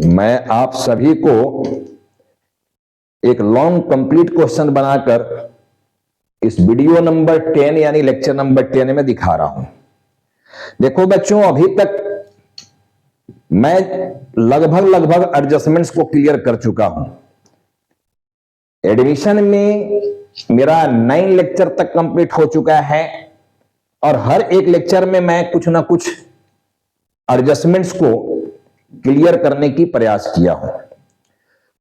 मैं आप सभी को एक लॉन्ग कंप्लीट क्वेश्चन बनाकर इस वीडियो नंबर 10 यानी लेक्चर नंबर 10 में दिखा रहा हूं। देखो बच्चों, अभी तक मैं लगभग एडजस्टमेंट्स को क्लियर कर चुका हूं। एडमिशन में मेरा 9 लेक्चर तक कंप्लीट हो चुका है और हर एक लेक्चर में मैं कुछ ना कुछ एडजस्टमेंट्स को क्लियर करने की प्रयास किया हूं।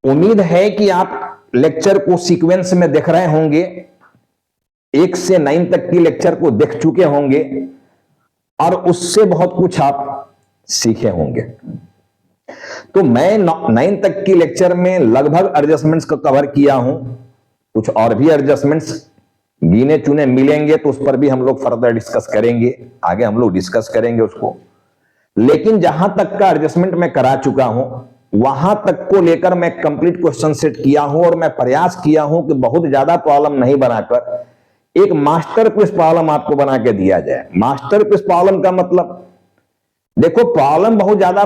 उम्मीद है कि आप लेक्चर को सीक्वेंस में देख रहे होंगे, 1 से 9 तक की लेक्चर को देख चुके होंगे और उससे बहुत कुछ आप सीखे होंगे। तो मैं 9 तक की लेक्चर में लगभग एडजस्टमेंट्स को कवर किया हूं। कुछ और भी एडजस्टमेंट्स गिने चुने मिलेंगे तो उस पर भी हम लोग फर्दर डिस्कस करेंगे, आगे हम लोग डिस्कस करेंगे उसको। लेकिन जहां तक का एडजस्टमेंट मैं करा चुका हूं वहां तक को लेकर मैं कंप्लीट क्वेश्चन सेट किया हूं और मैं प्रयास किया हूं कि बहुत ज्यादा प्रॉब्लम नहीं बनाकर एक मास्टरपीस प्रॉब्लम आपको बना के दिया जाए। मास्टरपीस प्रॉब्लम का मतलब, देखो प्रॉब्लम बहुत ज्यादा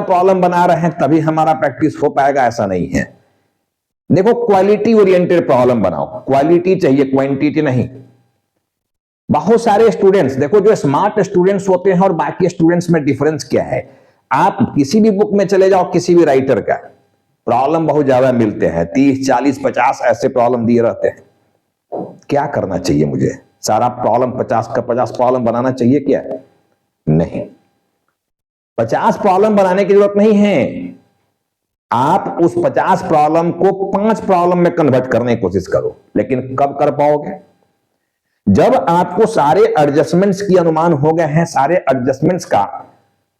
प्रॉब्लम बना रहे हैं तभी हमारा प्रैक्टिस हो पाएगा, ऐसा नहीं है। देखो क्वालिटी ओरिएंटेड प्रॉब्लम बनाओ, क्वालिटी चाहिए, क्वांटिटी नहीं। बहुत सारे स्टूडेंट्स, देखो जो स्मार्ट स्टूडेंट्स होते हैं और बाकी स्टूडेंट्स में डिफरेंस क्या है, आप किसी भी बुक में चले जाओ, किसी भी राइटर का प्रॉब्लम बहुत ज्यादा मिलते हैं, 30, 40, 50 ऐसे प्रॉब्लम दिए रहते हैं। क्या करना चाहिए मुझे? सारा प्रॉब्लम 50 का 50 प्रॉब्लम बनाना चाहिए क्या? नहीं, 50 प्रॉब्लम बनाने की जरूरत नहीं है। आप उस 50 प्रॉब्लम को 5 प्रॉब्लम में कन्वर्ट करने की कोशिश करो। लेकिन कब कर पाओगे? जब आपको सारे एडजस्टमेंट्स की अनुमान हो गए हैं, सारे एडजस्टमेंट्स का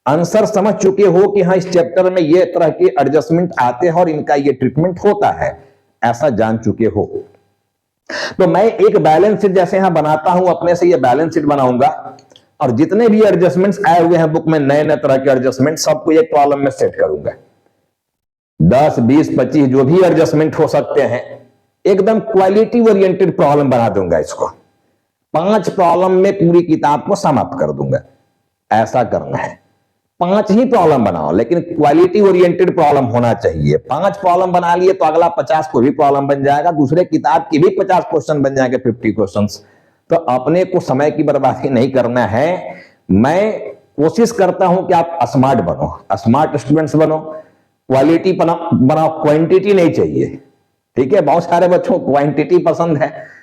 आंसर समझ चुके हो कि हाँ इस चैप्टर में ये तरह के एडजस्टमेंट आते हैं और इनका ये ट्रीटमेंट होता है, ऐसा जान चुके हो। तो मैं एक बैलेंस शीट जैसे यहां बनाता हूं, अपने से ये बैलेंस शीट बनाऊंगा और जितने भी एडजस्टमेंट्स आए हुए हैं बुक में, नए नए तरह के एडजस्टमेंट, सबको एक प्रॉब्लम में सेट करूंगा। 10, 20, 25 जो भी एडजस्टमेंट हो सकते हैं, एकदम क्वालिटी ओरिएंटेड प्रॉब्लम बना दूंगा। इसको 5 प्रॉब्लम में पूरी किताब को समाप्त कर दूंगा। ऐसा करना है, 5 ही प्रॉब्लम बनाओ, लेकिन क्वालिटी ओरिएंटेड प्रॉब्लम होना चाहिए। 5 प्रॉब्लम बना लिए तो अगला 50 को भी प्रॉब्लम बन जाएगा, दूसरे किताब की भी 50 क्वेश्चन बन जाएंगे, 50 क्वेश्चंस। तो अपने को समय की बर्बादी नहीं करना है। मैं कोशिश करता हूं कि आप स्मार्ट बनो, स्मार्ट स्टूडेंट्स बनो, क्वालिटी बनाओ, क्वांटिटी नहीं चाहिए। ठीक है, बहुत सारे बच्चों को क्वांटिटी पसंद है,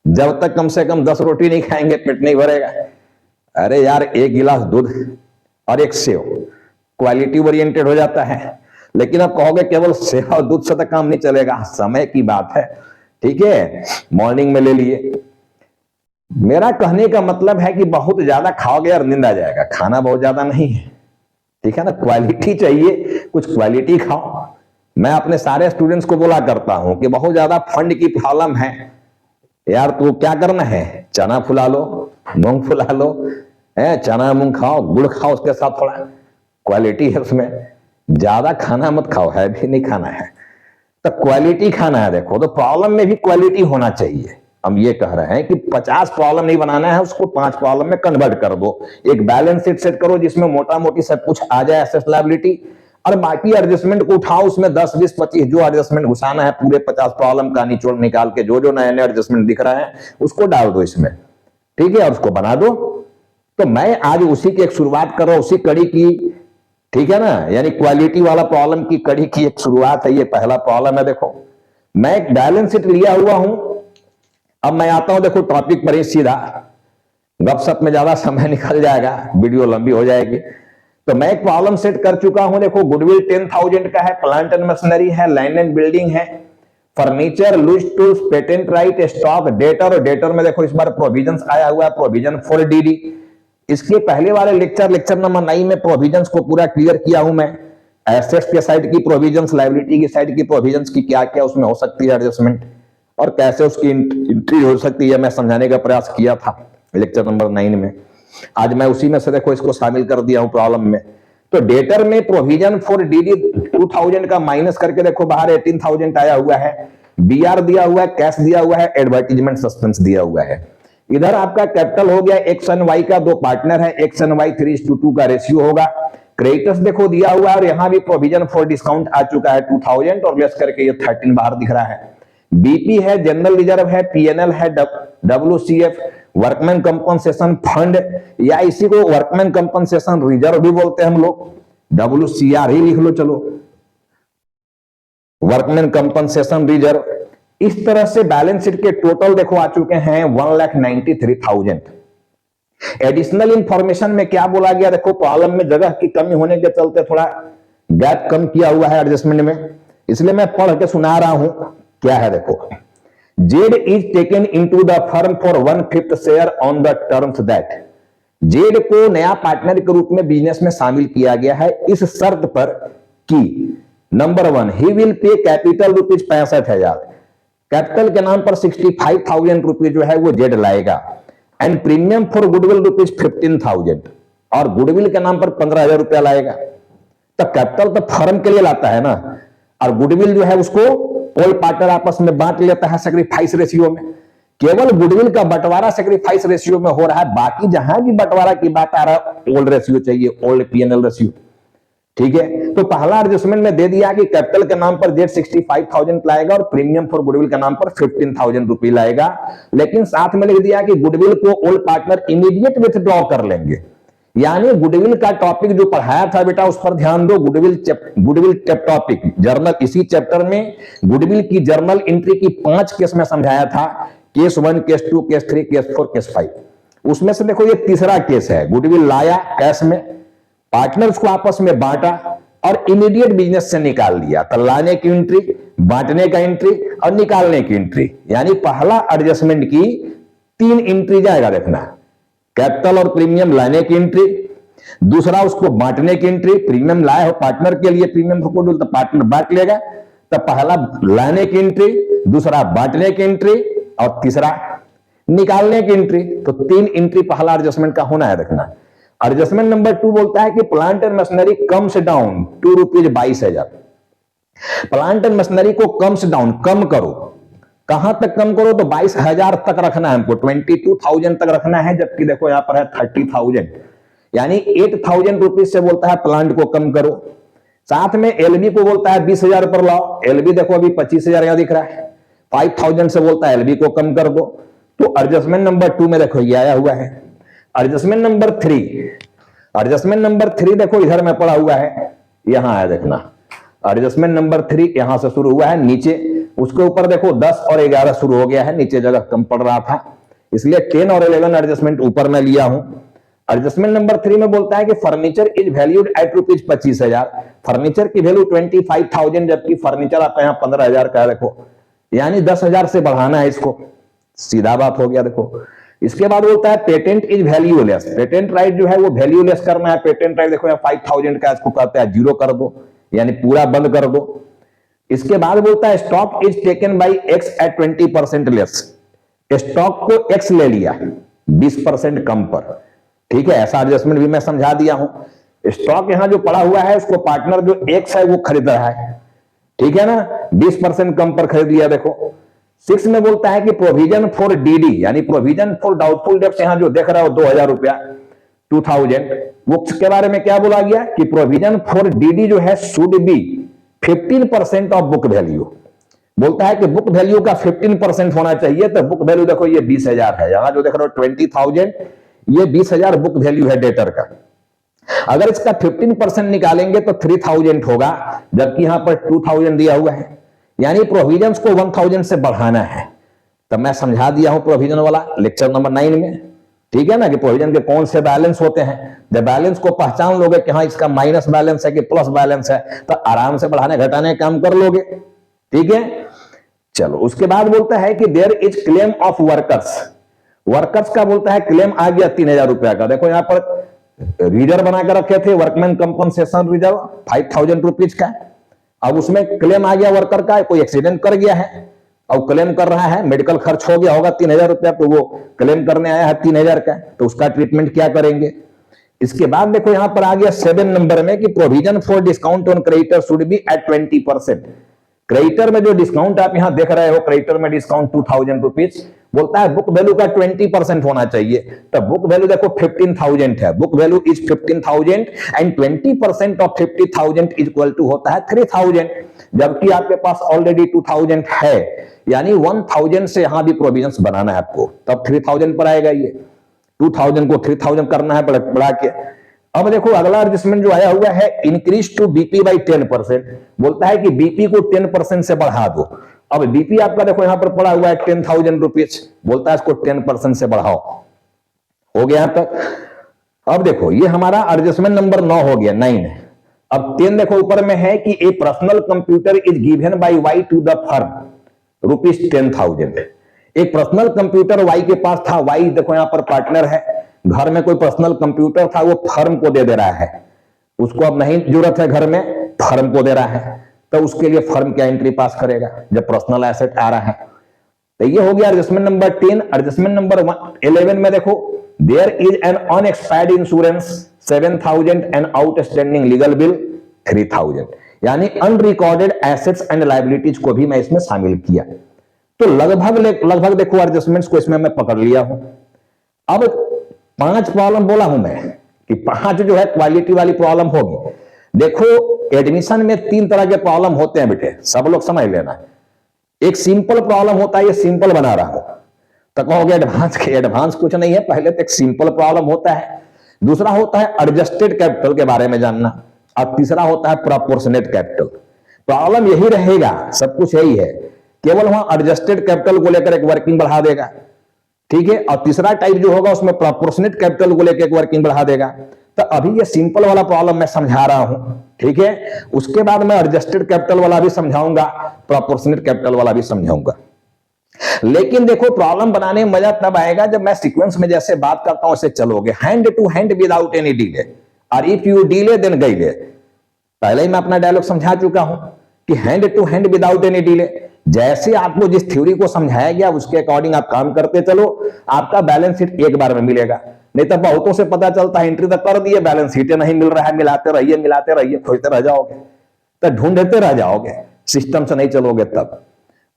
जब तक कम से कम 10 रोटी नहीं खाएंगे पेट नहीं भरेगा। अरे यार, 1 गिलास दूध और 1 सेव, क्वालिटी ओरिएंटेड हो जाता है। लेकिन अब कहोगे केवल सेव और दूध से तो काम नहीं चलेगा, समय की बात है। ठीक है, मॉर्निंग में ले लिए। मेरा कहने का मतलब है कि बहुत ज्यादा खाओगे और नींद आ जाएगा, खाना बहुत ज्यादा नहीं है। ठीक है ना, क्वालिटी चाहिए, कुछ क्वालिटी खाओ। मैं अपने सारे स्टूडेंट्स को बोला करता हूं कि बहुत ज्यादा फंड की प्रॉब्लम है यार, तो क्या करना है, चना फुला लो, मूंग फुला लो, चना मूंग खाओ, गुड़ खाओ, उसके साथ थोड़ा क्वालिटी है उसमें। ज्यादा खाना मत खाओ, है भी नहीं खाना है, तो क्वालिटी खाना है। देखो, तो प्रॉब्लम में भी क्वालिटी होना चाहिए। हम ये कह रहे हैं कि 50 प्रॉब्लम नहीं बनाना है, उसको 5 प्रॉब्लम में कन्वर्ट कर दो। एक बैलेंस शीट सेट करो जिसमें मोटा मोटी सब कुछ आ जाए, एसेट लायबिलिटी, और बाकी एडजस्टमेंट को उठाओ, उसमें 10, 20, 25 जो एडजस्टमेंट घुसाना है, पूरे 50 प्रॉब्लम का निचोड़ निकाल के जो नए नए एडजस्टमेंट दिख रहा है उसको डाल दो इसमें। ठीक है, और उसको बना दो। तो मैं आज उसी की एक शुरुआत कर रहा हूं, उसी कड़ी की। ठीक है ना, यानी क्वालिटी वाला प्रॉब्लम की कड़ी की एक शुरुआत है। ये पहला प्रॉब्लम है। देखो, मैं एक बैलेंस शीट लिया हुआ हूं। अब मैं आता हूं, देखो टॉपिक पर ही सीधा, गपशप में ज्यादा समय निकल जाएगा, वीडियो लंबी हो जाएगी। तो मैं एक प्रॉब्लम सेट कर चुका हूं। देखो, गुडविल 10,000 का है, प्लांट एंड मशीनरी है, लैंड एंड बिल्डिंग है, furniture, loose tools, patent right, stock, debtor. और डेटर में देखो इस बार प्रोविजंस आया हुआ है, प्रोविजन फॉर डीडी। इसके पहले वाले लेक्चर नंबर 9 में प्रोविजंस को पूरा क्लियर किया हूं मैं। एसेट्स के साइड की प्रोविजंस, लायबिलिटी की साइड की प्रोविजंस की क्या क्या उसमें हो सकती है एडजस्टमेंट, और कैसे उसकी एंट्री हो सकती है, मैं समझाने का प्रयास किया था लेक्चर नंबर 9 में। आज मैं उसी में से देखो इसको शामिल कर दिया हूं प्रॉब्लम में। तो डेटर में प्रोविजन फॉर डीडी 2000 का माइनस करके देखो बाहर 18,000 आया हुआ है, बीआर दिया हुआ है, कैश दिया हुआ है, एडवर्टीजमेंट सस्पेंस दिया हुआ है। इधर आपका कैपिटल हो गया, एक्स एंड वाई का 2 पार्टनर है, एक्स एंड वाई 3:2 का रेशियो होगा। क्रेडिटर्स देखो दिया हुआ है और यहां भी प्रोविजन फॉर डिस्काउंट आ चुका है 2000 और लेस करके ये 13 बाहर दिख रहा है। बीपी है, जनरल रिजर्व है, पीएनएल है, डब्ल्यूसीएफ, वर्कमैन कंपनसेशन फंड, या इसी को वर्कमैन कंपनसेशन रिजर्व भी बोलते हैं हम लोग, WCR ही लिख लो चलो, वर्कमैन कंपनसेशन रिजर्व। इस तरह से बैलेंस शीट के टोटल देखो आ चुके हैं 1,93,000। एडिशनल इंफॉर्मेशन में क्या बोला गया, देखो कॉलम में जगह की कमी होने के चलते थोड़ा गैप कम किया हुआ है एडजस्टमेंट में, इसलिए मैं पढ़ के सुना रहा हूं। क्या है देखो, Z is taken into the firm for 1/5 share on the terms that, Z को नया पार्टनर के रूप में बिजनेस में शामिल किया गया है इस शर्त पर कि number 1 he will pay capital ₹65,000, capital के नाम पर 65,000 रुपये जो है वो जेड लाएगा, एंड प्रीमियम फॉर गुडविल ₹15,000, और गुडविल के नाम पर 15,000 रुपया लाएगा। तो कैपिटल तो फर्म के लिए लाता है ना, और गुडविल जो है उसको ऑल पार्टनर आपस में बांट लेता है सैक्रिफाइस रेशियो में। केवल गुडविल का बंटवारा सैक्रिफाइस रेशियो में हो रहा है, बाकी जहां भी बंटवारा की बात आ रहा है ओल्ड रेशियो चाहिए, ओल्ड पीएनएल रेशियो। ठीक है, तो पहला एडजस्टमेंट में दे दिया कि कैपिटल के नाम पर जेड 65,000 लाएगा और प्रीमियम फॉर गुडविल के नाम पर 15,000 रुपये लाएगा, लेकिन साथ में लिख दिया कि गुडविल को ओल्ड पार्टनर इमीडिएट विथड्रॉ कर लेंगे। यानी गुडविल का टॉपिक जो पढ़ाया था बेटा उस पर ध्यान दो, गुडविल टॉपिक जर्नल, इसी चैप्टर में गुडविल की जर्नल एंट्री की 5 केस में समझाया था, case 1, case 2, case 3, case 4, case 5। उसमें से देखो ये तीसरा केस है, गुडविल लाया कैश में, पार्टनर्स को आपस में बांटा और इमीडिएट बिजनेस से निकाल दिया। तो लाने की एंट्री, बांटने का एंट्री और निकालने की एंट्री, यानी पहला एडजस्टमेंट की 3 एंट्री जाएगा देखना, कैपिटल और प्रीमियम लाने की एंट्री, दूसरा उसको बांटने की एंट्री, प्रीमियम लाए हो पार्टनर के लिए, प्रीमियम को तो पार्टनर बांट लेगा, तो पहला लाने की एंट्री, दूसरा बांटने की एंट्री और तीसरा निकालने की एंट्री। तो 3 एंट्री पहला एडजस्टमेंट का होना है देखना। एडजस्टमेंट नंबर 2 बोलता है कि plant and machinery comes down to ₹22,000, plant and machinery को कम्स डाउन, कम करो, कहां तक कम करो, तो 22,000 तक रखना है हमको, 22,000 तक रखना है, जबकि देखो यहां पर है 30,000, यानी 8,000 रुपीज से बोलता है प्लांट को कम करो। साथ में एलबी को बोलता है 20,000 पर लाओ, एलबी देखो अभी 25,000 यहां दिख रहा है, 5,000 से बोलता है एलबी को कम कर दो। तो एडजस्टमेंट नंबर 2 में देखो ये आया हुआ है। एडजस्टमेंट नंबर 3, एडजस्टमेंट नंबर 3 देखो इधर में पड़ा हुआ है, यहां है देखना, एडजस्टमेंट नंबर 3 यहां से शुरू हुआ है, नीचे उसके ऊपर देखो 10 और 11 शुरू हो गया है, नीचे जगह कम पड़ रहा था इसलिए 10 और 11 एडजस्टमेंट ऊपर में लिया हूं। एडजस्टमेंट नंबर 3 में बोलता है कि furniture is valued at ₹25,000, furniture की वैल्यू 25,000 जबकि फर्नीचर आपका यहां 15,000 का है, देखो यानी 10,000 से बढ़ाना है इसको, सीधा बात हो गया देखो। इसके बाद बोलता है patent is valueless, patent right जो है वो वैल्यूलेस करना है, पेटेंट राइट देखो यहाँ 5,000 का, इसको कहते हैं 0 कर दो, यानी पूरा बंद कर दो। इसके बाद बोलता है stock is taken by X at 20% less, stock को एक्स ले लिया 20% कम पर, ठीक है, ऐसा एडजस्टमेंट भी मैं समझा दिया हूं। स्टॉक यहां जो पड़ा हुआ है उसको पार्टनर जो एक्स है वो खरीद रहा है, ठीक है ना, 20% कम पर खरीद लिया। देखो 6 में बोलता है कि प्रोविजन फॉर डीडी, यानी प्रोविजन फॉर डाउटफुल डेब्ट्स, यहां जो देख रहा हो 2,000 रुपया 2,000, वो के बारे में क्या बोला गया कि प्रोविजन फॉर डीडी जो है should be 15% of book value, बोलता है कि बुक वैल्यू का 15% होना चाहिए। तो बुक वैल्यू देखो ये 20,000 है, यहां जो देख रहे हो 20,000, ये 20,000 बुक वैल्यू है डेटर का। अगर इसका 15% निकालेंगे तो 3,000 होगा, जबकि यहां पर 2,000 दिया हुआ है, यानी प्रोविजंस को 1,000 से बढ़ाना है। तब मैं समझा दिया हूं प्रोविजन वाला लेक्चर नंबर 9 में, ठीक है ना, कि प्रोविजन के कौन से बैलेंस होते हैं। जब बैलेंस को पहचान लोगे कि हाँ इसका माइनस बैलेंस है कि प्लस बैलेंस है, तो आराम से बढ़ाने घटाने का काम कर लोगे, ठीक है। चलो उसके बाद बोलता है कि there is claim of workers, workers का बोलता है क्लेम आ गया 3,000 रुपया का। देखो यहां पर रिजर्व बना कर रखे थे, वर्कमैन कंपनसेशन रिजर्व 5,000 रुपीज का, अब उसमें क्लेम आ गया वर्कर का, कोई एक्सीडेंट कर गया है और क्लेम कर रहा है, मेडिकल खर्च हो गया होगा 3,000 रुपया, तो वो क्लेम करने आया है 3,000 का, तो उसका ट्रीटमेंट क्या करेंगे। इसके बाद देखो यहां पर आ गया 7 नंबर में कि provision for discount on creditor should be at 20%, creditor में जो डिस्काउंट आप यहां देख रहे हो, क्रेडिटर में डिस्काउंट 2,000 रुपीज, बोलता है बुक वैल्यू का 20% होना चाहिए, तो बुक वैल्यू देखो 15,000 है, book value is 15,000 and 20% of 50,000 is equal to होता है 3,000, जबकि आपके पास ऑलरेडी 2,000 है, यानी 1,000 से यहां भी प्रोविजंस बनाना है आपको, तब 3,000 पर आएगा। ये 2,000 को 3,000 करना है बढ़ा के। अब देखो अगला एडजस्टमेंट जो आया हुआ है, इंक्रीज टू बीपी बाई 10%, बोलता है कि बीपी को 10% से बढ़ा दो। अब बीपी आपका देखो यहां पर पड़ा हुआ है 10,000 रुपीज, बोलता है इसको 10% से बढ़ाओ। हो गया यहां तक। अब देखो ये हमारा एडजस्टमेंट नंबर 9 हो गया, 9। अब 10 देखो ऊपर में है कि a personal computer is given by Y to the firm ₹10,000। एक पर्सनल कंप्यूटर वाई के पास था, वाई देखो यहां पर पार्टनर है, घर में कोई पर्सनल कंप्यूटर था, वो फर्म को दे रहा है, उसको अब नहीं जरूरत है घर में, फर्म को दे रहा है, तो उसके लिए फर्म क्या एंट्री पास करेगा जब पर्सनल एसेट आ रहा है। तो ये हो गया एडजस्टमेंट नंबर 10। एडजस्टमेंट नंबर 11 में देखो, there is an unexpired insurance 7,000 and outstanding legal bill 3,000, यानी अनरिकॉर्डेड एसेट्स एंड लायबिलिटीज को भी मैं इसमें शामिल किया। तो लगभग देखो एडजस्टमेंट्स को इसमें मैं पकड़ लिया हूं। अब 5 प्रॉब्लम बोला हूं मैं कि 5 जो है क्वालिटी वाली प्रॉब्लम होगी। देखो एडमिशन में 3 तरह के प्रॉब्लम होते हैं बेटे, सब लोग समझ लेना। एक सिंपल प्रॉब्लम होता है, ये सिंपल बना रहा हूं, तो कहोगे एडवांस के, एडवांस कुछ नहीं है, पहले तो एक सिंपल प्रॉब्लम होता है, दूसरा होता है एडजस्टेड कैपिटल के बारे में जानना, और तीसरा होता है प्रोपोर्शनेट कैपिटल। प्रॉब्लम यही रहेगा, सब कुछ यही है, केवल वहां एडजस्टेड कैपिटल को लेकर एक वर्किंग बढ़ा देगा, ठीक है, और तीसरा टाइप जो होगा उसमें प्रोपोर्शनेट कैपिटल को लेकर एक वर्किंग बढ़ा देगा। तो अभी ये सिंपल वाला प्रॉब्लम मैं समझा रहा हूं, ठीक है, उसके बाद मैं एडजस्टेड कैपिटल वाला भी समझाऊंगा, प्रोपोर्शनेट कैपिटल वाला भी समझाऊंगा। लेकिन देखो प्रॉब्लम बनाने में मजा तब आएगा जब मैं सीक्वेंस में जैसे बात करता हूं ऐसे चलोगे, hand to hand without any delay, और इफ यू डिले देन गईले। पहले ही मैं अपना डायलॉग समझा चुका हूं कि hand to hand without any delay, जैसे आपको जिस थ्योरी को समझाया गया उसके अकॉर्डिंग आप काम करते चलो, आपका बैलेंस शीट एक बार में मिलेगा। नहीं तो बहुतों से पता चलता है एंट्री तक कर दिए, बैलेंस शीट नहीं मिल रहा है, मिलाते रहिए खोजते रह जाओगे, तो ढूंढते रह जाओगे, सिस्टम से नहीं चलोगे तब।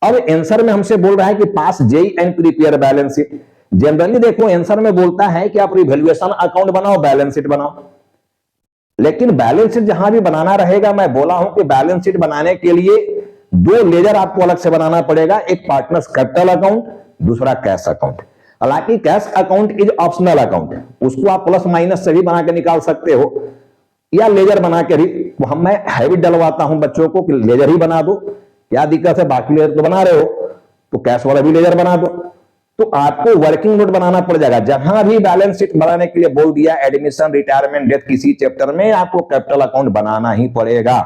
अब आंसर में हमसे बोल रहा है कि pass JE and prepare balance sheet. Generally देखो आंसर में बोलता है कि आप रिवैल्यूएशन अकाउंट बनाओ, बैलेंस शीट बनाओ, लेकिन बैलेंस शीट जहां भी बनाना रहेगा, मैं बोला हूं कि बैलेंस शीट बनाने के लिए 2 लेजर आपको अलग से बनाना पड़ेगा, एक पार्टनर्स कैपिटल अकाउंट, दूसरा कैश अकाउंट। हालांकि cash account is optional account, उसको आप प्लस माइनस से भी बना के निकाल सकते हो, या लेजर बना के भी। हम मैं हैबिट डलवाता हूं बच्चों को कि लेजर ही बना दो, क्या दिक्कत है, बाकी लेजर तो बना रहे हो, तो कैश वाला भी लेजर बना दो। तो आपको वर्किंग नोट बनाना पड़ जाएगा, जहां भी बैलेंस शीट बनाने के लिए बोल दिया एडमिशन, रिटायरमेंट, डेथ, किसी चैप्टर में आपको कैपिटल अकाउंट बनाना ही पड़ेगा,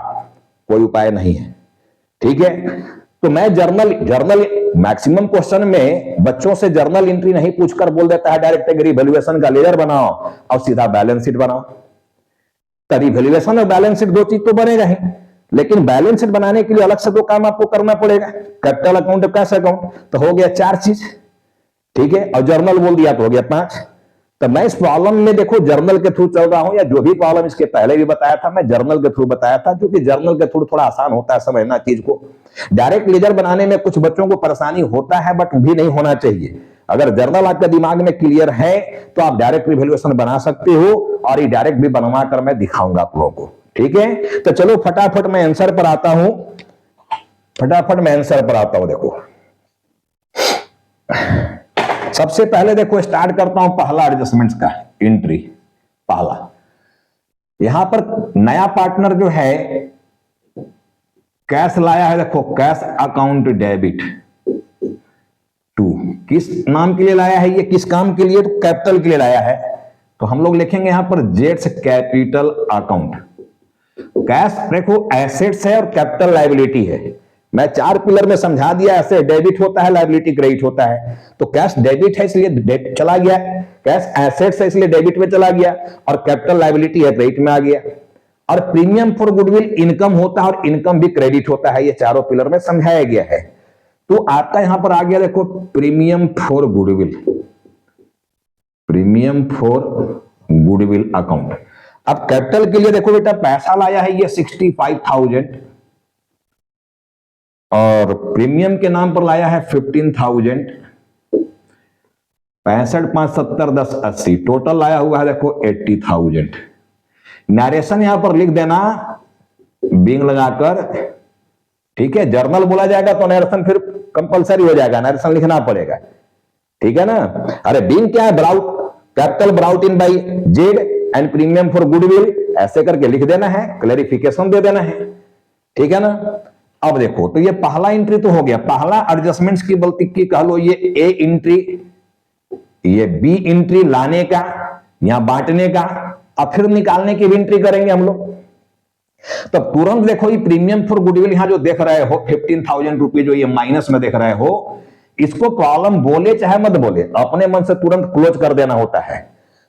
कोई उपाय नहीं है, ठीक है। तो मैं जर्नल मैक्सिमम क्वेश्चन में बच्चों से जर्नल एंट्री नहीं पूछकर बोल देता है डायरेक्ट रिवैल्यूएशन का लेजर बनाओ और सीधा बैलेंस शीट बनाओ। तो रिवैल्यूएशन और बैलेंस शीट 2 चीज तो बनेगा ही, लेकिन बैलेंस शीट बनाने के लिए अलग से 2 काम आपको करना पड़ेगा, कैपिटल अकाउंट और कैश अकाउंट। तो हो गया 4 चीज, ठीक है, और जर्नल बोल दिया तो हो गया 5। तो मैं इस प्रॉब्लम में देखो जर्नल के थ्रू चल रहा हूं, या जो भी प्रॉब्लम इसके पहले भी बताया था मैं जर्नल के थ्रू बताया था, क्योंकि जर्नल के थ्रू थोड़ा आसान होता है समझना चीज को। डायरेक्ट लेजर बनाने में कुछ बच्चों को परेशानी होता है, बट भी नहीं होना चाहिए। अगर जर्नल आपके दिमाग में क्लियर है तो आप डायरेक्ट रिवैल्यूएशन बना सकते हो, और ये डायरेक्ट भी बनवा कर मैं दिखाऊंगा आप लोगों को, ठीक है। तो चलो फटाफट मैं आंसर पर आता हूं, देखो सबसे पहले देखो स्टार्ट करता हूं पहला एडजस्टमेंट्स का एंट्री। पहला यहां पर नया पार्टनर जो है कैश लाया है, देखो कैश अकाउंट डेबिट 2, किस नाम के लिए लाया है, ये किस काम के लिए, तो कैपिटल के लिए लाया है। तो हम लोग लिखेंगे यहां पर जेट्स कैपिटल अकाउंट। कैश देखो एसेट्स है और कैपिटल लायबिलिटी है, मैं 4 पिलर में समझा दिया, ऐसे डेबिट होता है, लायबिलिटी क्रेडिट होता है। तो कैश डेबिट है इसलिए चला गया, कैश एसेट्स है इसलिए डेबिट में चला गया, और कैपिटल लायबिलिटी है क्रेडिट में आ गया। और प्रीमियम फॉर गुडविल इनकम होता है, और इनकम भी क्रेडिट होता है, ये चारों पिलर में समझाया गया है। तो आपका यहां पर आ गया देखो प्रीमियम फॉर गुडविल अकाउंट। अब कैपिटल के लिए देखो बेटा पैसा लाया है ये 65,000, और प्रीमियम के नाम पर लाया है 15,000, 65 5 70 10 80, टोटल आया हुआ है देखो 80,000। नरेशन यहां पर लिख देना बिंग लगाकर, ठीक है। जर्नल बोला जाएगा तो नरेशन फिर कंपलसरी हो जाएगा, नरेशन लिखना पड़ेगा, ठीक है ना। अरे बिंग क्या है, brought, capital brought in by Z and premium for goodwill, ऐसे करके लिख देना है, क्लैरिफिकेशन दे देना है, ठीक है ना। अब देखो तो ये पहला एंट्री तो हो गया, पहला एडजस्टमेंट्स की गलती की कह लो, ये ए एंट्री, ये बी एंट्री लाने का या बांटने का, अब फिर निकालने की भी एंट्री करेंगे हम लोग। तब तुरंत देखो ये प्रीमियम फॉर गुडविल यहां जो देख रहे हो 15,000 रुपये जो ये माइनस में देख रहे हो, इसको प्रॉब्लम बोले चाहे मत बोले अपने मन से तुरंत क्लोज कर देना होता है।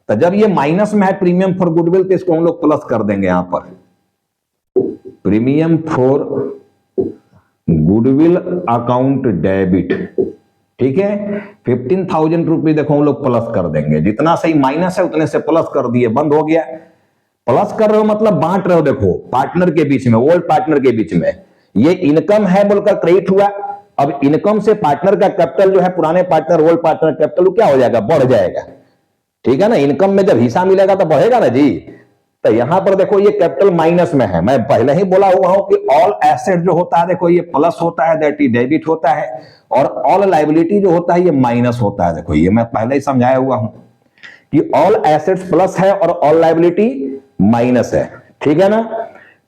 तो जब ये माइनस में है प्रीमियम फॉर गुडविल, तो इसको हम लोग प्लस कर देंगे यहां पर, premium for goodwill account debit, ठीक है। 15,000 रुपये देखो हम लोग प्लस कर देंगे, जितना सही माइनस है उतने से प्लस कर दिए, बंद हो गया। प्लस कर रहे हो मतलब बांट रहे हो, देखो पार्टनर के बीच में, ओल्ड पार्टनर के बीच में, ये इनकम है बोलकर क्रेडिट हुआ। अब इनकम से पार्टनर का कैपिटल जो है, पुराने पार्टनर ओल्ड पार्टनर कैपिटल क्या हो जाएगा, बढ़ जाएगा, ठीक है ना। इनकम में जब हिस्सा मिलेगा तो बढ़ेगा ना जी। तो यहां पर देखो ये कैपिटल माइनस में है, मैं पहले ही बोला हुआ हूं कि ऑल एसेट जो होता है देखो ये प्लस होता है, दैट इज डेबिट होता है, और ऑल लायबिलिटी जो होता है ये माइनस होता है। देखो ये मैं पहले ही समझाया हुआ हूं कि ऑल एसेट्स प्लस है और ऑल लायबिलिटी माइनस है, ठीक है ना।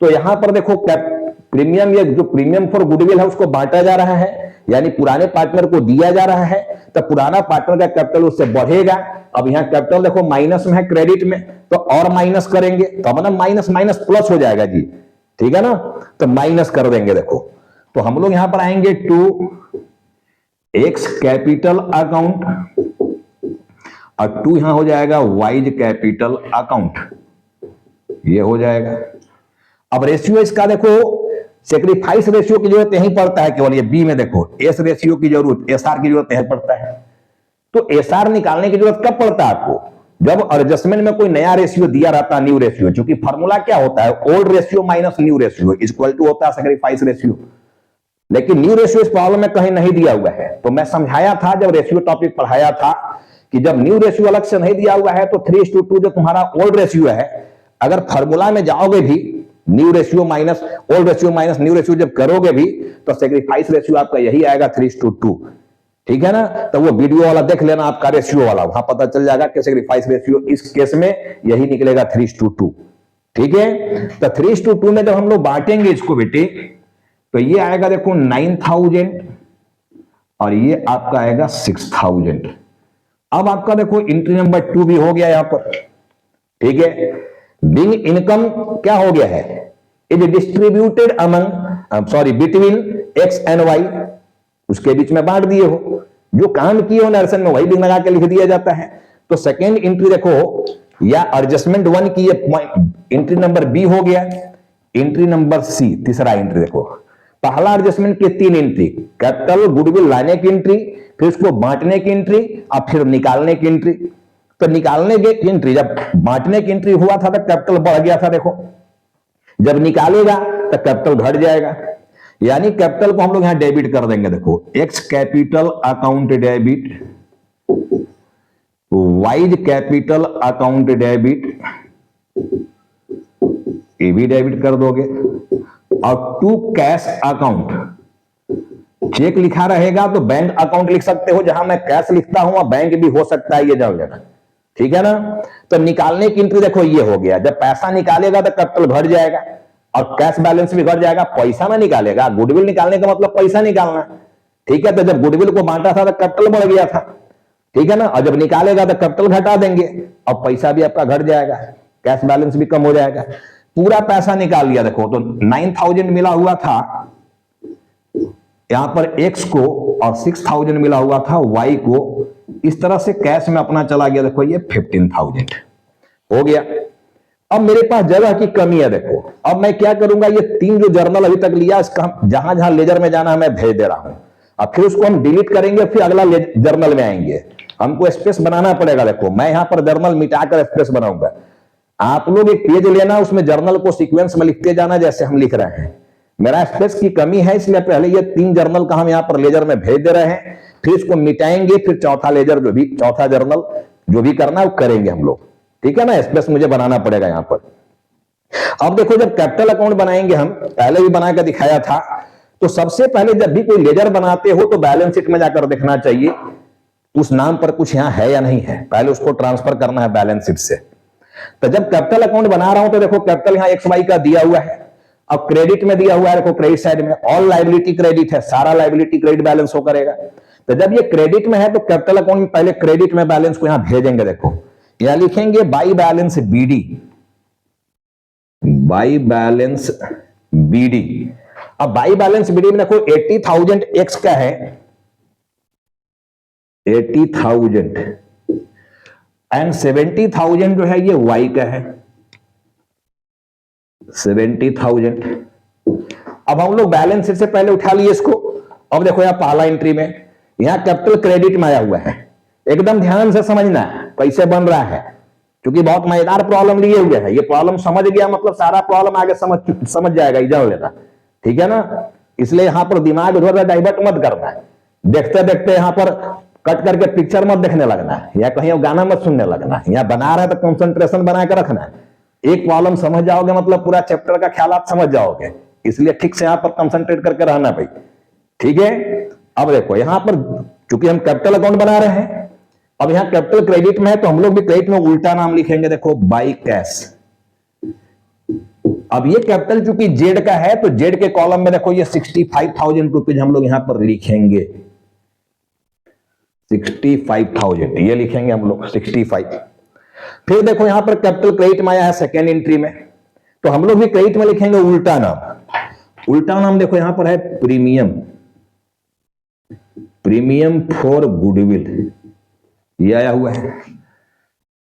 तो यहां पर देखो प्रीमियम, ये जो प्रीमियम फॉर गुडविल है उसको बांटा जा रहा है, यानी पुराने पार्टनर को दिया जा रहा है, तो पुराना पार्टनर का कैपिटल उससे बढ़ेगा। अब यहां कैपिटल देखो माइनस में है क्रेडिट में, तो और माइनस करेंगे तो अपना माइनस माइनस प्लस हो जाएगा जी, ठीक है ना। तो माइनस कर देंगे देखो, तो हम लोग यहां पर आएंगे टू एक्स कैपिटल अकाउंट, और टू यहां हो जाएगा वाइज कैपिटल अकाउंट, ये हो जाएगा। अब रेशियो इसका देखो, सेक्रीफाइस रेशियो की जरूरत यहीं पड़ता है केवल, ये बी में देखो एस रेशियो की जरूरत, एसआर की जरूरत यहीं पड़ता है। तो एसआर निकालने की जरूरत कब पड़ता है आपको, जब एडजस्टमेंट में कोई नया रेशियो दिया रहता है, न्यू रेशियो, क्योंकि फॉर्मूला क्या होता है, old ratio minus new ratio equal to होता है सेक्रीफाइस रेशियो। लेकिन न्यू रेशियो इस प्रॉब्लम में कहीं नहीं दिया हुआ है, तो मैं समझाया था जब रेशियो टॉपिक पढ़ाया था कि जब न्यू रेशियो अलग से नहीं दिया हुआ है तो 3:2 जो तुम्हारा ओल्ड रेशियो है, अगर फॉर्मूला में जाओगे भी new ratio minus old ratio minus new ratio जब करोगे भी, तो सेक्रीफाइस रेशियो आपका यही आएगा 3:2, ठीक है ना। तो वो वीडियो वाला देख लेना आपका रेशियो वाला, वहां पता चल जाएगा कि सेक्रीफाइस रेशियो इस केस में यही निकलेगा 3:2, ठीक है। तो 3:2 में जब हम लोग बांटेंगे इसको बेटे, तो ये आएगा देखो 9,000 और ये आपका आएगा 6,000। अब आपका देखो एंट्री नंबर 2 भी हो गया यहां पर, ठीक है। बिंग इनकम क्या हो गया है, is distributed among between X and Y, उसके बीच में बांट दिए हो, जो काम किए हो नरेशन में वही बिंग लगा के लिख दिया जाता है। तो सेकेंड एंट्री देखो, या एडजस्टमेंट 1 की ये एंट्री नंबर बी हो गया, एंट्री नंबर सी तीसरा एंट्री देखो, पहला एडजस्टमेंट के 3 एंट्री, कैपिटल गुडविल लाने की एंट्री, फिर उसको बांटने की एंट्री, और फिर निकालने की एंट्री। तो निकालने की एंट्री, जब बांटने की एंट्री हुआ था तो कैपिटल बढ़ गया था देखो, जब निकालेगा तो कैपिटल घट जाएगा, यानी कैपिटल को हम लोग यहां डेबिट कर देंगे। देखो X capital account debit, wise capital account debit, ये भी डेबिट कर दोगे, और टू कैश अकाउंट, चेक लिखा रहेगा तो बैंक अकाउंट लिख सकते हो, जहां मैं कैश लिखता हूं वहां बैंक भी हो सकता है, ये जान लेना, ठीक है ना। तो निकालने की एंट्री देखो ये हो गया, जब पैसा निकालेगा तो कैपिटल घट जाएगा और कैश बैलेंस भी घट जाएगा, पैसा ना निकालेगा, गुडविल निकालने का मतलब पैसा निकालना, ठीक है। तो जब गुडविल को बांटा था तो कैपिटल बढ़ गया था, ठीक है ना, और जब निकालेगा तो कैपिटल घटा देंगे और पैसा भी आपका घट जाएगा, कैश बैलेंस भी कम हो जाएगा। पूरा पैसा निकाल लिया देखो, तो 9,000 मिला हुआ था यहां पर एक्स को और 6,000 मिला हुआ था वाई को, इस तरह से कैश में अपना चला गया, देखो ये 15,000 हो गया। अब मेरे पास जगह की कमी है देखो, अब मैं क्या करूंगा, ये 3 जो जर्नल अभी तक लिया इसका जहां जहां लेजर में जाना है मैं भेज दे रहा हूं, अब फिर उसको हम डिलीट करेंगे, फिर अगला जर्नल में आएंगे, हमको स्पेस बनाना पड़ेगा। देखो मैं यहां पर जर्नल मिटाकर स्पेस बनाऊंगा, आप लोग एक पेज लेना, उसमें जर्नल को सीक्वेंस में लिखते जाना जैसे हम लिख रहे हैं। मेरा स्पेस की कमी है इसलिए पहले ये 3 जर्नल का हम यहां पर लेजर में भेज दे रहे हैं, फिर इसको मिटाएंगे, फिर चौथा लेजर जो भी, चौथा जर्नल जो भी करना है वो करेंगे हम लोग, ठीक है ना। स्पेस मुझे बनाना पड़ेगा यहां पर। अब देखो, जब कैपिटल अकाउंट बनाएंगे, हम पहले भी बना कर दिखाया था, तो सबसे पहले जब भी कोई लेजर बनाते हो तो बैलेंस शीट में जाकर देखना चाहिए उस नाम पर कुछ यहां है या नहीं है, पहले उसको ट्रांसफर करना है बैलेंस शीट से। तो जब कैपिटल अकाउंट बना रहा हूं तो देखो कैपिटल यहां एक्स वाई का दिया हुआ है, अब क्रेडिट में दिया हुआ है, देखो क्रेडिट साइड में ऑल लायबिलिटी क्रेडिट है, सारा लायबिलिटी क्रेडिट बैलेंस हो करेगा। तो जब ये क्रेडिट में है तो कैपिटल अकाउंट में पहले क्रेडिट में बैलेंस को यहां भेजेंगे, देखो यहां लिखेंगे by balance BD, by balance BD. अब बाई बैलेंस बीडी में देखो 80,000 एक्स का है, 80,000 एंड 70,000 जो है ये वाई का है, 70,000। अब हम लोग बैलेंस शीट से पहले उठा लिए इसको। अब देखो यहां पहला एंट्री में यहां कैपिटल क्रेडिट में आया हुआ है, एकदम ध्यान से समझना कैसे बन रहा है, क्योंकि बहुत मजेदार प्रॉब्लम लिए हुए है। ये प्रॉब्लम समझ गया मतलब सारा प्रॉब्लम आगे समझ जाएगा, ये जान लेना, ठीक है ना। इसलिए यहां पर दिमाग उधर डाइवर्ट मत करना है, देखते देखते यहां पर कट करके पिक्चर मत देखने लगना है, या कहीं गाना मत सुनने लगना है। यहां बना रहे तो कंसंट्रेशन बना कर रखना है। एक प्रॉब्लम समझ जाओगे मतलब पूरा चैप्टर का ख्याल आप समझ जाओगे, इसलिए ठीक से यहां पर कंसंट्रेट करके रहना भाई, ठीक है। अब देखो यहां पर चूंकि हम कैपिटल अकाउंट बना रहे हैं, अब यहां कैपिटल क्रेडिट में है तो हम लोग भी क्रेडिट में उल्टा नाम लिखेंगे, देखो बाई कैश। अब ये कैपिटल चूंकि जेड का है तो जेड के कॉलम में देखो ये 65,000 रुपीज हम लोग यहां पर लिखेंगे, 65,000 ये लिखेंगे हम लोग 65। फिर देखो यहां पर कैपिटल क्रेडिट में आया है सेकेंड एंट्री में, तो हम लोग भी क्रेडिट में लिखेंगे उल्टा नाम। उल्टा नाम देखो यहां पर है प्रीमियम, प्रीमियम फॉर गुडविल, ये आया हुआ है।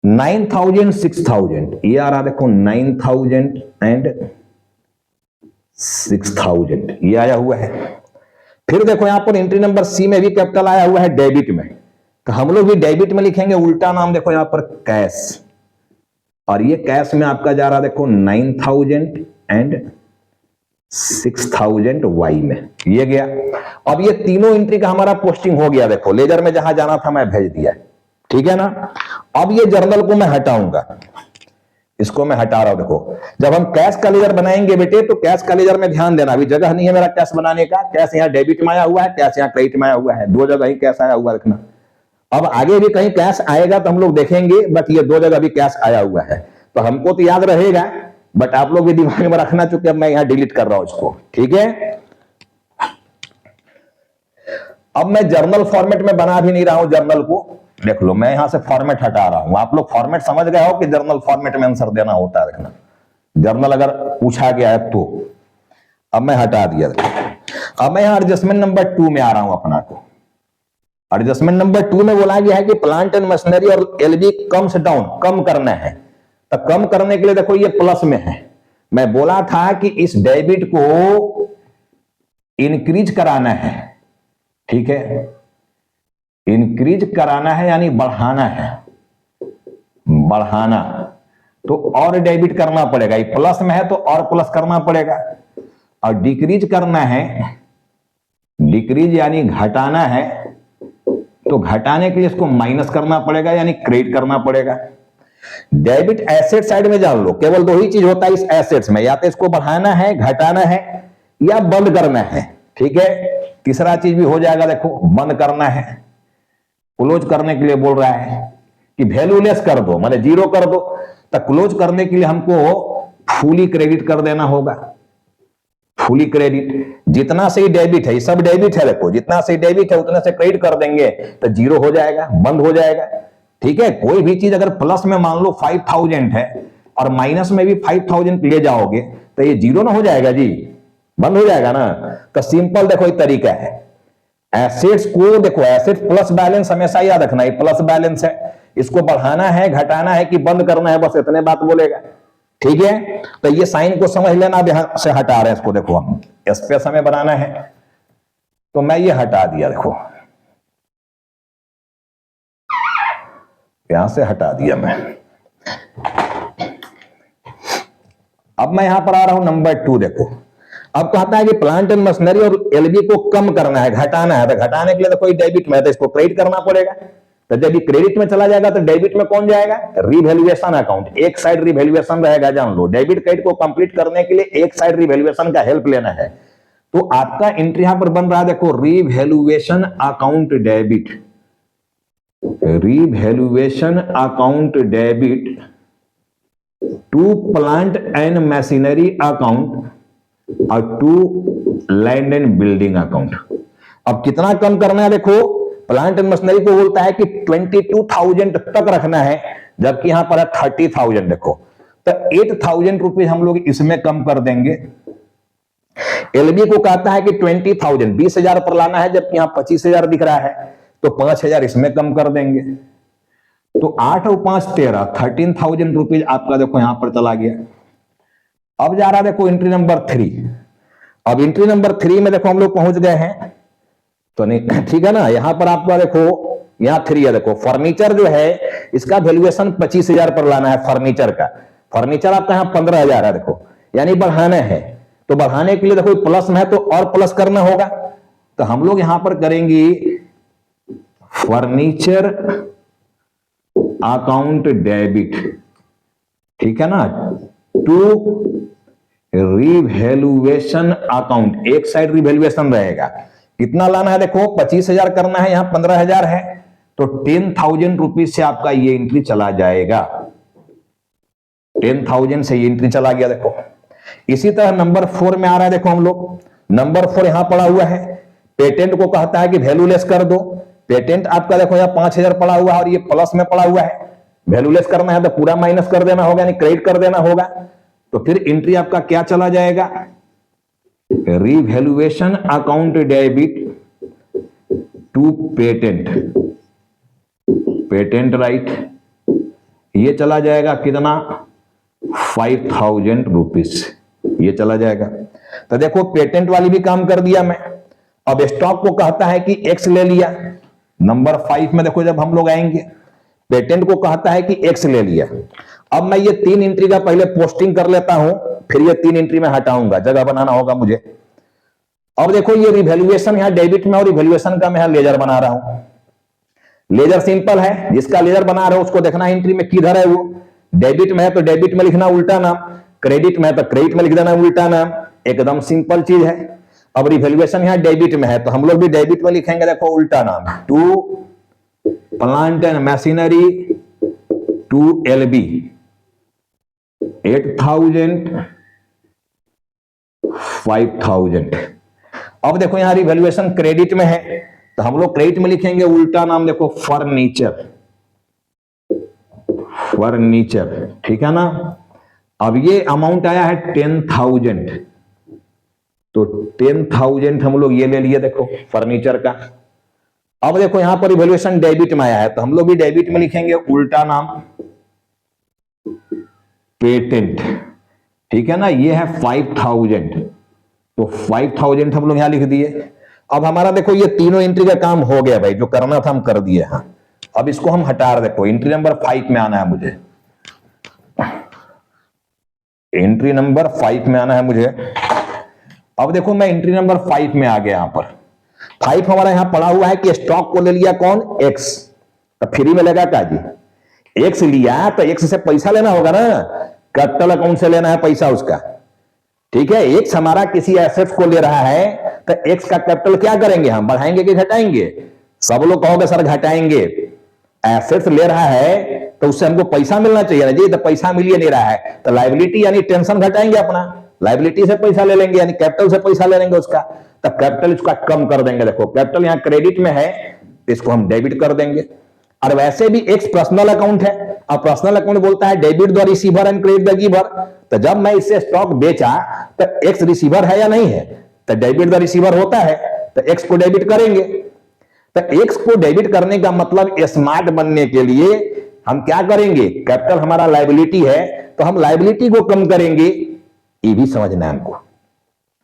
9,000 6,000 ये आ रहा देखो 9,000 एंड 6,000 ये आया हुआ है। फिर देखो यहां पर एंट्री नंबर सी में भी कैपिटल आया हुआ है डेबिट में, तो हम लोग भी डेबिट में लिखेंगे उल्टा नाम, देखो यहां पर कैश, और ये कैश में आपका जा रहा देखो 9,000 एंड 6,000 वाई में, ये गया। अब ये तीनों एंट्री का हमारा पोस्टिंग हो गया, देखो लेजर में जहां जाना था मैं भेज दिया, ठीक है ना। अब ये जर्नल को मैं हटाऊंगा, इसको मैं हटा रहा हूं। देखो जब हम कैश का लेजर बनाएंगे बेटे तो कैश का लेजर में ध्यान देना, अभी जगह नहीं है मेरा कैश बनाने का, कैश यहाँ डेबिट में आया हुआ है, कैश यहाँ क्रेडिट में आया हुआ है, दो जगह ही कैश आया हुआ रखना। अब आगे भी कहीं कैश आएगा तो हम लोग देखेंगे, बट ये दो जगह भी कैश आया हुआ है, तो हमको तो याद रहेगा, बट आप लोग भी दिमाग में रखना, चूंकि अब मैं यहां डिलीट कर रहा हूं इसको, ठीक है। अब मैं जर्नल फॉर्मेट में बना भी नहीं रहा हूं जर्नल को, देख लो मैं यहां से फॉर्मेट हटा रहा हूं। आप लोग फॉर्मेट समझ गए हो कि जर्नल फॉर्मेट में आंसर देना होता है, देखना जर्नल अगर पूछा गया है तो। अब मैं हटा दिया, अब मैं यहां एडजस्टमेंट नंबर 2 में आ रहा हूं अपना को। एडजस्टमेंट नंबर 2 में बोला गया है कि प्लांट एंड मशीनरी और एलबी कम्स डाउन, कम करना है, तो कम करने के लिए देखो ये प्लस में है। मैं बोला था कि इस डेबिट को इंक्रीज कराना है, ठीक है, इंक्रीज कराना है यानी बढ़ाना है, बढ़ाना, तो और डेबिट करना पड़ेगा, ये प्लस में है तो और प्लस करना पड़ेगा। और डिक्रीज करना है, डिक्रीज यानी घटाना है, तो घटाने के लिए इसको माइनस करना पड़ेगा यानी क्रेडिट करना पड़ेगा। डेबिट एसेट साइड में जान लो, केवल दो ही चीज होता है इस एसेट्स में, या तो इसको बढ़ाना है, घटाना है, या बंद करना है, ठीक है। तीसरा चीज भी हो जाएगा, देखो बंद करना है, क्लोज करने के लिए बोल रहा है कि वैल्यूलेस कर दो, माने जीरो कर दो, तो क्लोज करने के लिए हमको फुली क्रेडिट कर देना होगा, फुली क्रेडिट। जितना से डेबिट है, ये सब डेबिट है, देखो जितना से डेबिट है उतना से क्रेडिट कर देंगे तो जीरो हो जाएगा, बंद हो जाएगा, ठीक है। कोई भी चीज अगर प्लस में मान लो 5,000 है और माइनस में भी 5,000 ले जाओगे तो ये जीरो ना हो जाएगा जी, बंद हो जाएगा ना। तो सिंपल देखो एक तरीका है, एसेट्स को देखो, एसेट्स प्लस बैलेंस हमेशा याद रखना, ये प्लस बैलेंस है, इसको बढ़ाना है, घटाना है कि बंद करना है, बस इतने बात बोलेगा, ठीक है। तो ये साइन को समझ लेना, अब यहां से हटा रहे हैं इसको, देखो हम स्पेस हमें बनाना है तो मैं ये हटा दिया, देखो यहां से हटा दिया मैं। अब मैं यहां पर आ रहा हूं नंबर 2, देखो अब कहता है कि प्लांट एंड मशीनरी और एलबी को कम करना है, घटाना है, तो घटाने के लिए तो कोई डेबिट में है तो इसको क्रेडिट करना पड़ेगा। तो जब ये क्रेडिट में चला जाएगा तो डेबिट में कौन जाएगा? Revaluation account. एक साइड रिवैल्यूएशन रहेगा, जान लो। डेबिट क्रेडिट को कंप्लीट करने के लिए एक साइड रिवैल्यूएशन का हेल्प लेना है। तो आपका एंट्री यहां पर बन रहा है, देखो, revaluation account debit, revaluation account debit to plant and machinery account और to land and building account. अब कितना कम करना है? देखो, प्लांट एंड मशीनरी को बोलता है कि 22,000 तक रखना है, जबकि यहां पर है 30,000। देखो, तो 8,000 रुपीज हम लोग इसमें कम कर देंगे। एलबी को कहता है कि 20,000, 20,000 पर लाना है, जबकि यहां 25,000 दिख रहा है, तो 5,000 इसमें कम कर देंगे। तो 8 और 5 13, 13,000 रुपीज आपका देखो यहां पर चला गया। अब जा रहा है देखो एंट्री नंबर 3। अब एंट्री नंबर 3 में देखो हम लोग पहुंच गए हैं, तो नहीं, ठीक है ना। यहां पर आपका देखो, यहां 3 है, देखो फर्नीचर जो है इसका वैल्यूएशन 25,000 पर लाना है। फर्नीचर का, फर्नीचर आपका यहां 15,000 है, देखो, यानी बढ़ाना है। तो बढ़ाने के लिए देखो प्लस में है तो और प्लस करना होगा। तो हम लोग यहां पर करेंगे फर्नीचर अकाउंट डेबिट, ठीक है ना, टू रिवैल्यूएशन अकाउंट। एक साइड रिवैल्यूएशन रहेगा। कितना लाना है? देखो 25,000 करना है, यहां 15,000 है, तो 10,000 रुपीज से आपका ये एंट्री चला जाएगा। 10,000 से ये एंट्री चला गया। देखो इसी तरह नंबर 4 में आ रहा है, देखो हम लोग नंबर 4 यहां पड़ा हुआ है। पेटेंट को कहता है कि वैल्यू लेस कर दो। पेटेंट आपका देखो यहां 5,000 पड़ा हुआ है और ये प्लस में पड़ा हुआ है। वैल्यू लेस करना है तो पूरा माइनस कर देना होगा, यानी क्रेडिट कर देना होगा। तो फिर एंट्री आपका क्या चला जाएगा? Revaluation account debit to patent, patent right, ये चला जाएगा कितना? 5,000 रुपीज, ये चला जाएगा। तो देखो पेटेंट वाली भी काम कर दिया मैं। अब स्टॉक को कहता है कि एक्स ले लिया। नंबर 5 में देखो जब हम लोग आएंगे, पेटेंट को कहता है कि एक्स ले लिया। अब मैं ये 3 एंट्री का पहले पोस्टिंग कर लेता हूं, फिर ये 3 एंट्री में हटाऊंगा, जगह बनाना होगा मुझे। अब देखो ये रिवैल्यूएशन यहां डेबिट में और रिवैल्यूएशन का मैं यहां लेजर बना रहा हूं। लेजर सिंपल है, जिसका लेजर बना रहा हूं उसको देखना एंट्री में किधर है। वो डेबिट में है तो डेबिट में लिखना उल्टा नाम, क्रेडिट में है तो क्रेडिट में लिख देना उल्टा नाम। एकदम सिंपल चीज है। अब रिवैल्यूएशन यहां डेबिट में है तो हम लोग भी डेबिट में लिखेंगे, देखो उल्टा नाम, to plant and machinery to LB 8,000 5,000। अब देखो यहां रिवैल्यूएशन क्रेडिट में है तो हम लोग क्रेडिट में लिखेंगे उल्टा नाम, देखो फर्नीचर, फर्नीचर, ठीक है ना। अब ये अमाउंट आया है 10,000, तो 10,000 हम लोग ये ले लिए, देखो फर्नीचर का। अब देखो यहां पर रिवैल्यूएशन डेबिट में आया है तो हम लोग भी डेबिट में लिखेंगे उल्टा नाम, पेटेंट, ठीक है ना। ये है 5,000, तो 5,000 हम लोग यहां लिख दिए। अब हमारा देखो ये तीनों एंट्री का काम हो गया भाई, जो करना था हम कर दिए। हाँ, अब इसको हम हटा रहे। देखो एंट्री नंबर 5 में आना है मुझे, एंट्री नंबर 5 में आना है मुझे। अब देखो मैं एंट्री नंबर 5 में आ गया। यहां पर 5 हमारा यहां पड़ा हुआ है कि स्टॉक को ले लिया कौन? एक्स। तो फ्री में लगा क्या जी? एक्स लिया तो एक्स से पैसा लेना होगा ना, कैपिटल अकाउंट से लेना है पैसा उसका, ठीक है। एक्स हमारा किसी एसेट को ले रहा है तो एक्स का कैपिटल क्या करेंगे हम? बढ़ाएंगे कि घटाएंगे? सब लोग कहोगे सर घटाएंगे। एसेट्स ले रहा है तो उससे हमको पैसा मिलना चाहिए ना जी, तो पैसा मिल ही नहीं रहा है तो लायबिलिटी यानी टेंशन घटाएंगे अपना, लायबिलिटी से पैसा ले लेंगे, यानी कैपिटल से पैसा ले लेंगे उसका, तो कैपिटल इसका कम कर देंगे। देखो कैपिटल यहां क्रेडिट में है तो इसको हम डेबिट कर देंगे। और वैसे भी एक्स पर्सनल अकाउंट है और पर्सनल अकाउंट बोलता है debit the receiver and credit the giver. तो जब मैं इससे स्टॉक बेचा तो एक्स रिसीवर है या नहीं है? तो डेबिट द रिसीवर होता है तो एक्स को डेबिट करेंगे। तो एक्स को डेबिट करने का मतलब स्मार्ट बनने के लिए हम क्या करेंगे? कैपिटल हमारा लायबिलिटी है तो हम लायबिलिटी को कम करेंगे, ये भी समझना है हमको,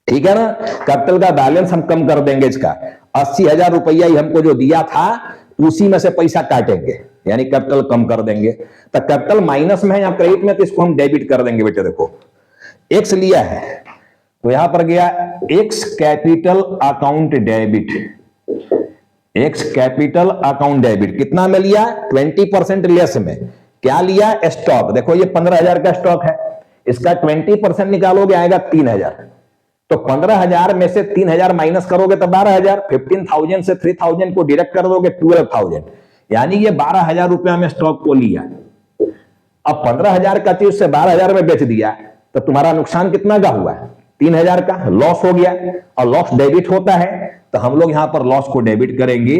ठीक है ना। कैपिटल का बैलेंस हम कम कर देंगे, इसका 80,000 रुपया ही हमको जो दिया था उसी में से पैसा काटेंगे, यानी कैपिटल कम कर देंगे। तो कैपिटल माइनस में है या क्रेडिट में, तो इसको हम डेबिट कर देंगे। बेटे देखो एक्स लिया है तो यहां पर गया X capital account debit, x capital account debit कितना में लिया? 20% लेस में। क्या लिया? स्टॉक। देखो ये 15,000 का स्टॉक है, इसका 20% निकालोगे आएगा 3,000। तो 15,000 में से 3,000 माइनस करोगे तो 12,000। 15,000 से 3,000 को डिडक्ट कर दोगे 12,000, यानी ये 12,000 रुपया में स्टॉक को लिया। अब 15,000 का चीज से 12,000 में बेच दिया तो तुम्हारा नुकसान कितना का हुआ? 3,000 का लॉस हो गया। और लॉस डेबिट होता है तो हम लोग यहां पर लॉस को डेबिट करेंगे,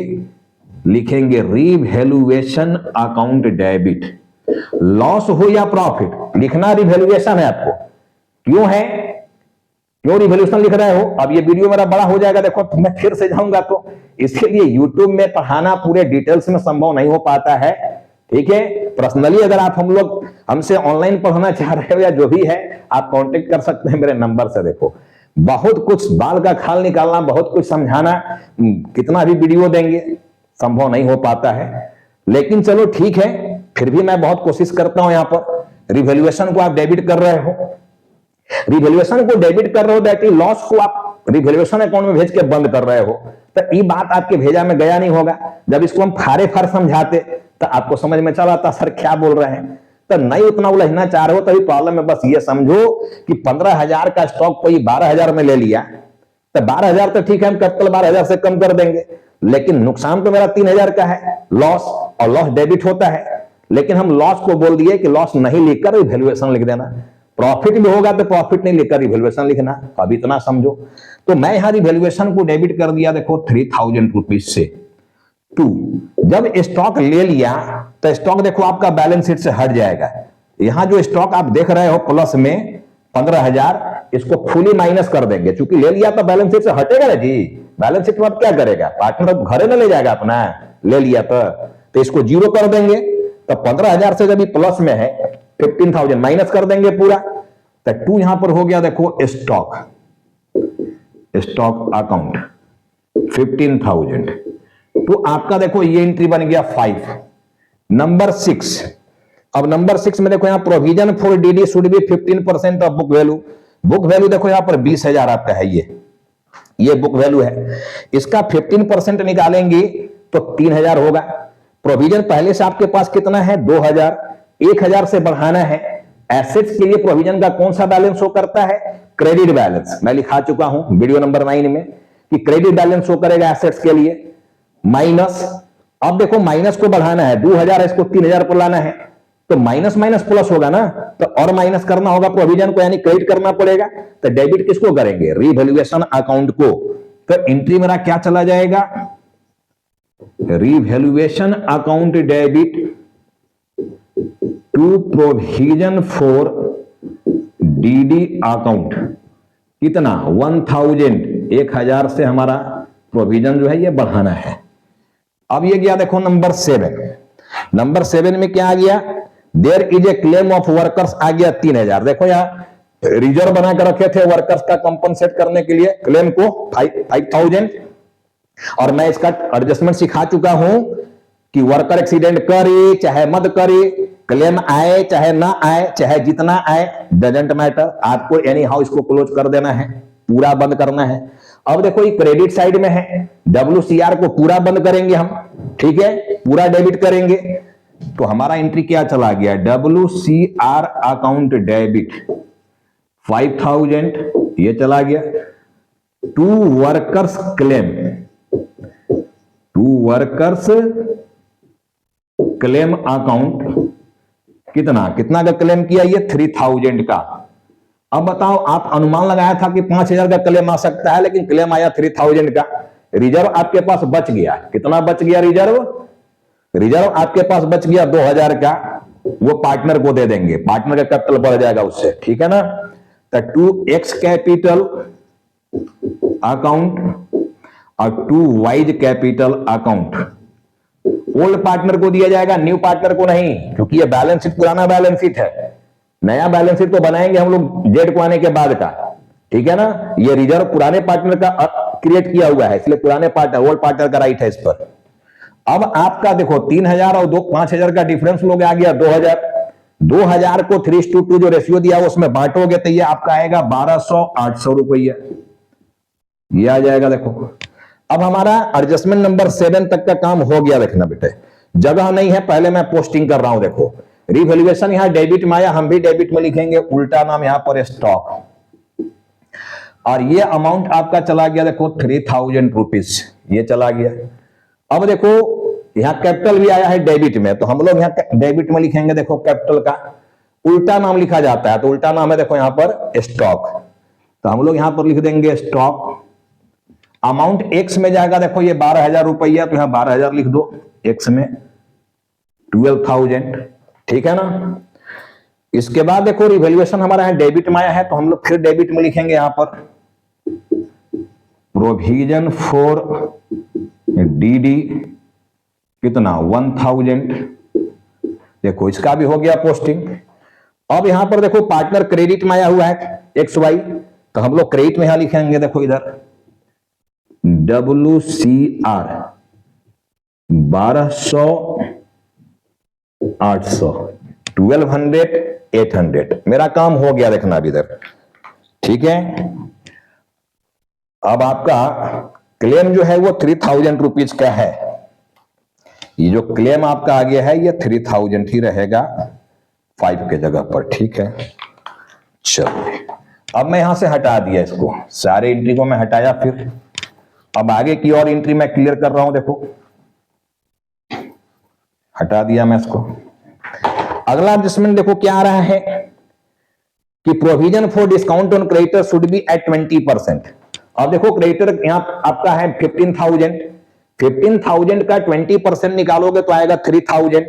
लिखेंगे रिवैल्यूएशन अकाउंट डेबिट। लॉस हो या प्रॉफिट लिखना रिवैल्यूएशन है आपको। क्यों है? क्यों रिवॉल्यूशन लिख रहे हो? अब ये वीडियो मेरा बड़ा हो जाएगा, देखो मैं फिर से जाऊंगा तो इसके लिए यूट्यूब में पढ़ाना पूरे डिटेल्स में संभव नहीं हो पाता है। ठीक है, पर्सनली अगर आप हम लोग हमसे ऑनलाइन पढ़ना चाह रहे हो या जो भी है, आप कांटेक्ट कर सकते हैं मेरे नंबर से। देखो बहुत कुछ बाल का खाल निकालना, बहुत कुछ समझाना, कितना भी वीडियो देंगे संभव नहीं हो पाता है। लेकिन चलो ठीक है, फिर भी मैं बहुत कोशिश करता हूं। यहां पर रिवैल्यूएशन को आप डेबिट कर रहे हो, रिवैल्यूएशन को डेबिट कर रहे हो, दैट इज लॉस को आप रिवैल्यूएशन अकाउंट में भेज के बंद कर रहे हो। तो ये बात आपके भेजा में गया नहीं होगा। जब इसको हम फारे फार समझाते तो आपको समझ में चला था सर क्या बोल रहे हैं। तो नहीं उतना उलझना चाह रहे हो तभी प्रॉब्लम है। बस ये समझो कि 15,000 का स्टॉक कोई 12,000 में ले लिया तो 12,000 तो ठीक है, हम कैपिटल 12,000 से कम कर देंगे, लेकिन नुकसान तो मेरा 3,000 का है लॉस, और लॉस डेबिट होता है। लेकिन हम लॉस को बोल दिए कि लॉस नहीं लिखकर रिवैल्यूएशन लिख देना। प्रॉफिट भी होगा तो प्रॉफिट नहीं लिखकर रिवैल्यूएशन लिखना। अब इतना समझो। तो मैं यहां रिवैल्यूएशन को डेबिट कर दिया, देखो 3,000 रुपीज से 2। जब स्टॉक ले लिया तो स्टॉक देखो आपका बैलेंस शीट से हट जाएगा। यहां जो स्टॉक आप देख रहे हो प्लस में 15,000, इसको फुली माइनस कर देंगे। चूंकि ले लिया तो बैलेंस शीट से हटेगा ना जी। बैलेंस शीट में आप क्या करेगा? पार्टनर घरे ना ले जाएगा अपना, ले लिया तो इसको 0 कर देंगे। तो 15,000 से जब प्लस में है 15,000 माइनस कर देंगे पूरा। तो 2 यहां पर हो गया देखो स्टॉक, स्टॉक अकाउंट 15,000। तो आपका देखो ये एंट्री बन गया 5। नंबर 6, अब नंबर 6 में देखो यहां provision for DD should be 15% of book value. Book value देखो यहां पर 20,000 आपका है, ये बुक वैल्यू है। इसका 15% निकालेंगे तो 3,000 होगा। प्रोविजन पहले से आपके पास कितना है? 2,000, 1,000 से बढ़ाना है। एसेट्स के लिए प्रोविजन का कौन सा बैलेंस शो करता है? Credit balance. मैं लिखा चुका हूं वीडियो नंबर 9 में कि क्रेडिट बैलेंस शो करेगा एसेट्स के लिए। माइनस, अब देखो माइनस को बढ़ाना है, 2,000 इसको 3,000 पर लाना है तो माइनस माइनस प्लस होगा ना, तो और माइनस करना होगा प्रोविजन को, यानी क्रेडिट करना पड़ेगा। तो डेबिट किसको करेंगे? रिवैल्यूएशन अकाउंट को। तो एंट्री मेरा क्या चला जाएगा? Revaluation account debit to provision for DD account. कितना? 1,000 से हमारा प्रोविजन जो है ये बढ़ाना है। अब ये गया देखो नंबर 7। नंबर 7 में क्या आ गया? There is a claim of workers आ गया 3,000। देखो यहां रिजर्व बना कर रखे थे वर्कर्स का कंपनसेट करने के लिए क्लेम को 5,000। और मैं इसका एडजस्टमेंट सिखा चुका हूं कि वर्कर एक्सीडेंट करे चाहे मत करे, क्लेम आए चाहे ना आए, चाहे जितना आए, डजंट मैटर, आपको एनी हाउ इसको क्लोज कर देना है, पूरा बंद करना है। अब देखो ये क्रेडिट साइड में है, WCR को पूरा बंद करेंगे हम, ठीक है, पूरा डेबिट करेंगे। तो हमारा एंट्री क्या चला गया? WCR अकाउंट डेबिट 5,000 ये चला गया। To workers claim, to workers claim account कितना का क्लेम किया? ये 3,000 का। अब बताओ, आप अनुमान लगाया था कि 5,000 का क्लेम आ सकता है, लेकिन क्लेम आया 3,000 का। रिजर्व आपके पास बच गया, कितना बच गया रिजर्व? रिजर्व आपके पास बच गया 2,000 का, वो पार्टनर को दे देंगे, पार्टनर का कैपिटल बढ़ जाएगा उससे, ठीक है ना। तो 2x कैपिटल अकाउंट और 2y capital account old partner को दिया जाएगा, न्यू पार्टनर को नहीं, क्योंकि ये बैलेंस शीट पुराना बैलेंस शीट है। नया बैलेंस शीट तो बनाएंगे हम लोग जेड को आने के बाद का, ठीक है ना। ये रिजर्व पुराने पार्टनर का क्रिएट किया हुआ है, इसलिए पुराने पार्टनर, ओल्ड पार्टनर का राइट है इस पर। अब आपका देखो 3,000 और 5,000 का डिफरेंस लोग आ गया 2,000। 2000 को 3:2 जो रेशियो दिया है उसमें बांटोगे तो ये आपका आएगा 1200 800 रुपया, ये आ जाएगा। देखो अब हमारा एडजस्टमेंट नंबर 7 तक का काम हो गया। देखना बेटे, जगह नहीं है, पहले मैं पोस्टिंग कर रहा हूं। देखो रिवैल्यूएशन यहां डेबिट में आया, हम भी डेबिट में लिखेंगे, उल्टा नाम यहां पर स्टॉक, और ये अमाउंट आपका चला गया देखो 3000 रुपीज, ये चला गया। अब देखो यहां कैपिटल भी आया है डेबिट में, तो हम लोग यहां डेबिट में लिखेंगे। देखो कैपिटल का उल्टा नाम लिखा जाता है, तो उल्टा नाम है देखो यहां पर स्टॉक, तो हम लोग यहां पर लिख देंगे स्टॉक। अमाउंट एक्स में जाएगा, देखो ये 12,000 रुपया, तो यहां 12,000 लिख दो, एक्स में 12,000, ठीक है ना। इसके बाद देखो रिवैल्यूएशन हमारा है डेबिट में आया है, तो हम लोग फिर डेबिट में लिखेंगे यहां पर प्रोविजन फॉर डीडी कितना 1000। देखो इसका भी हो गया पोस्टिंग। अब यहां पर देखो पार्टनर क्रेडिट में आया हुआ है XY, तो हम लोग क्रेडिट में यहां लिखेंगे। देखो इधर WCR 1200 800 1200 800, मेरा काम हो गया। देखना अभी इधर, ठीक है। अब आपका क्लेम जो है वो 3000 रुपीज का है, ये जो क्लेम आपका आ गया है ये 3000 ही रहेगा 5 के जगह पर, ठीक है। चलो अब मैं यहां से हटा दिया इसको, सारे एंट्री को मैं हटाया, फिर अब आगे की और एंट्री मैं क्लियर कर रहा हूं। देखो हटा दिया मैं इसको। अगला एडजस्टमेंट देखो क्या आ रहा है कि provision for discount on creditor should be at 20%। अब देखो क्रेडिटर यहां आपका है 15,000 का 20% निकालोगे तो आएगा 3000,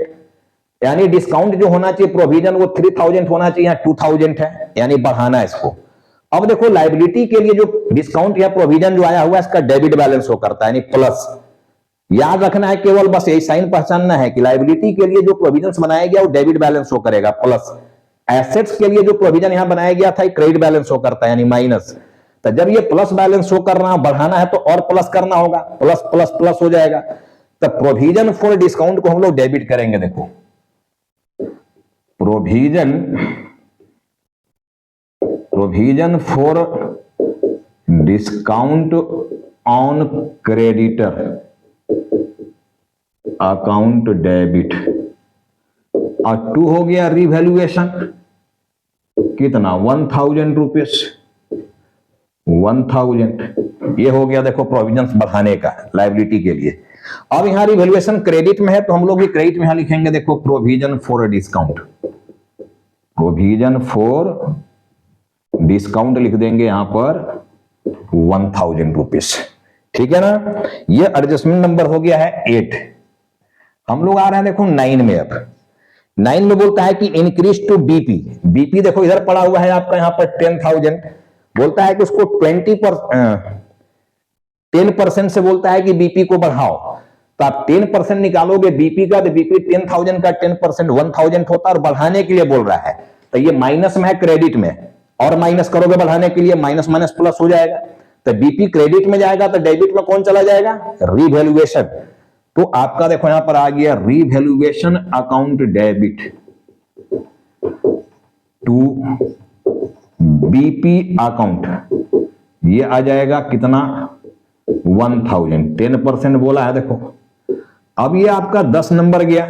यानी डिस्काउंट जो होना चाहिए प्रोविजन वो 3000 होना चाहिए, यहां 2000 है, यानी बढ़ाना है इसको। अब देखो लायबिलिटी के लिए जो डिस्काउंट या प्रोविजन जो आया हुआ है इसका डेबिट बैलेंस शो करता है, यानी प्लस। याद रखना है, केवल बस यही साइन पहचानना है कि लायबिलिटी के लिए जो प्रोविजन बनाया गया वो डेबिट बैलेंस शो करेगा प्लस, एसेट्स के लिए जो प्रोविजन यहां बनाया गया था क्रेडिट बैलेंस शो करता है यानी माइनस। तो जब ये प्लस बैलेंस शो करना बढ़ाना है तो और प्लस करना होगा, प्लस प्लस प्लस हो जाएगा। तो प्रोविजन फॉर डिस्काउंट को हम लोग डेबिट करेंगे। देखो provision for discount on creditor account debit, और 2 हो गया रिवैल्यूएशन कितना 1000 रुपीज, 1000 ये हो गया। देखो प्रोविजन बढ़ाने का लायबिलिटी के लिए। अब यहां रिवैल्यूएशन क्रेडिट में है तो हम लोग भी क्रेडिट में यहां लिखेंगे। देखो provision for discount, provision for discount लिख देंगे यहां पर 1000 रुपीज, ठीक है ना। ये एडजस्टमेंट नंबर हो गया है 8। हम लोग आ रहे हैं देखो 9 में। अब 9 में बोलता है कि इंक्रीज टू बीपी। बीपी देखो इधर पड़ा हुआ है आपका यहां पर 10,000, बोलता है कि उसको 10% से बोलता है कि बीपी को बढ़ाओ। तो आप 10% निकालोगे बीपी का, तो बीपी 10,000 का 10% 1000 होता है, और बढ़ाने के लिए बोल रहा है। तो ये माइनस में है क्रेडिट में, और माइनस करोगे बढ़ाने के लिए, माइनस माइनस प्लस हो जाएगा। तो बीपी क्रेडिट में जाएगा तो डेबिट में कौन चला जाएगा, रिवैल्यूएशन। तो आपका देखो यहां पर आ गया revaluation account debit to BP account, ये आ जाएगा कितना 1000, 10% बोला है। देखो अब ये आपका 10 नंबर गया।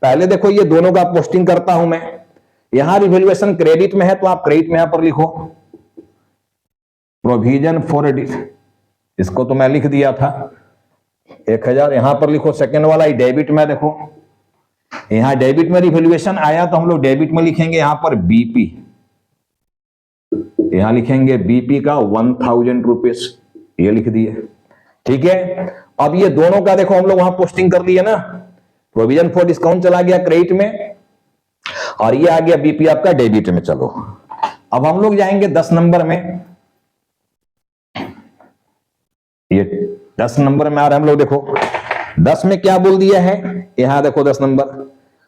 पहले देखो ये दोनों का पोस्टिंग करता हूं मैं। यहां रिवैल्यूएशन क्रेडिट में है तो आप क्रेडिट में यहां पर लिखो प्रोविजन फॉर, इसको तो मैं लिख दिया था 1000, यहां पर लिखो सेकंड वाला ही डेबिट में। देखो यहां डेबिट में रिवैल्यूएशन आया तो हम लोग डेबिट में लिखेंगे यहां पर बीपी, यहां लिखेंगे बीपी का 1000 रुपीज, ये लिख दिए, ठीक है। अब ये दोनों का देखो हम लोग वहां पोस्टिंग कर दिए ना, प्रोविजन फॉर डिस्काउंट चला गया क्रेडिट में, और ये आ गया बीपी आपका डेबिट में। चलो अब हम लोग जाएंगे 10 नंबर में। ये 10 नंबर में आ रहा है हम लोग। देखो 10 में क्या बोल दिया है, यहां देखो 10 नंबर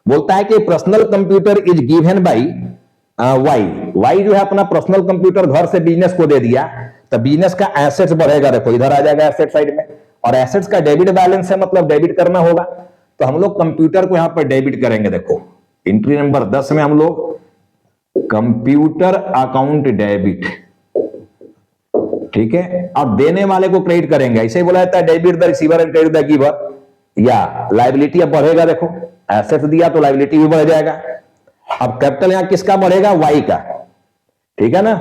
बोलता है कि personal computer is given by Y जो है अपना पर्सनल कंप्यूटर घर से बिजनेस को दे दिया, तो बिजनेस का एसेट्स बढ़ेगा। देखो इधर आ जाएगा एसेट साइड में, और एसेट्स का डेबिट बैलेंस है मतलब डेबिट करना होगा, तो हम लोग कंप्यूटर को यहां पर डेबिट करेंगे। देखो एंट्री नंबर 10 में हम लोग कंप्यूटर अकाउंट डेबिट, ठीक है। अब देने वाले को क्रेडिट करेंगे, ऐसे ही बोला जाता है debit the receiver and credit the giver, या लायबिलिटी अब बढ़ेगा, देखो एसेट दिया तो लायबिलिटी भी बढ़ जाएगा। अब कैपिटल यहां किसका बढ़ेगा, वाई का, ठीक है ना।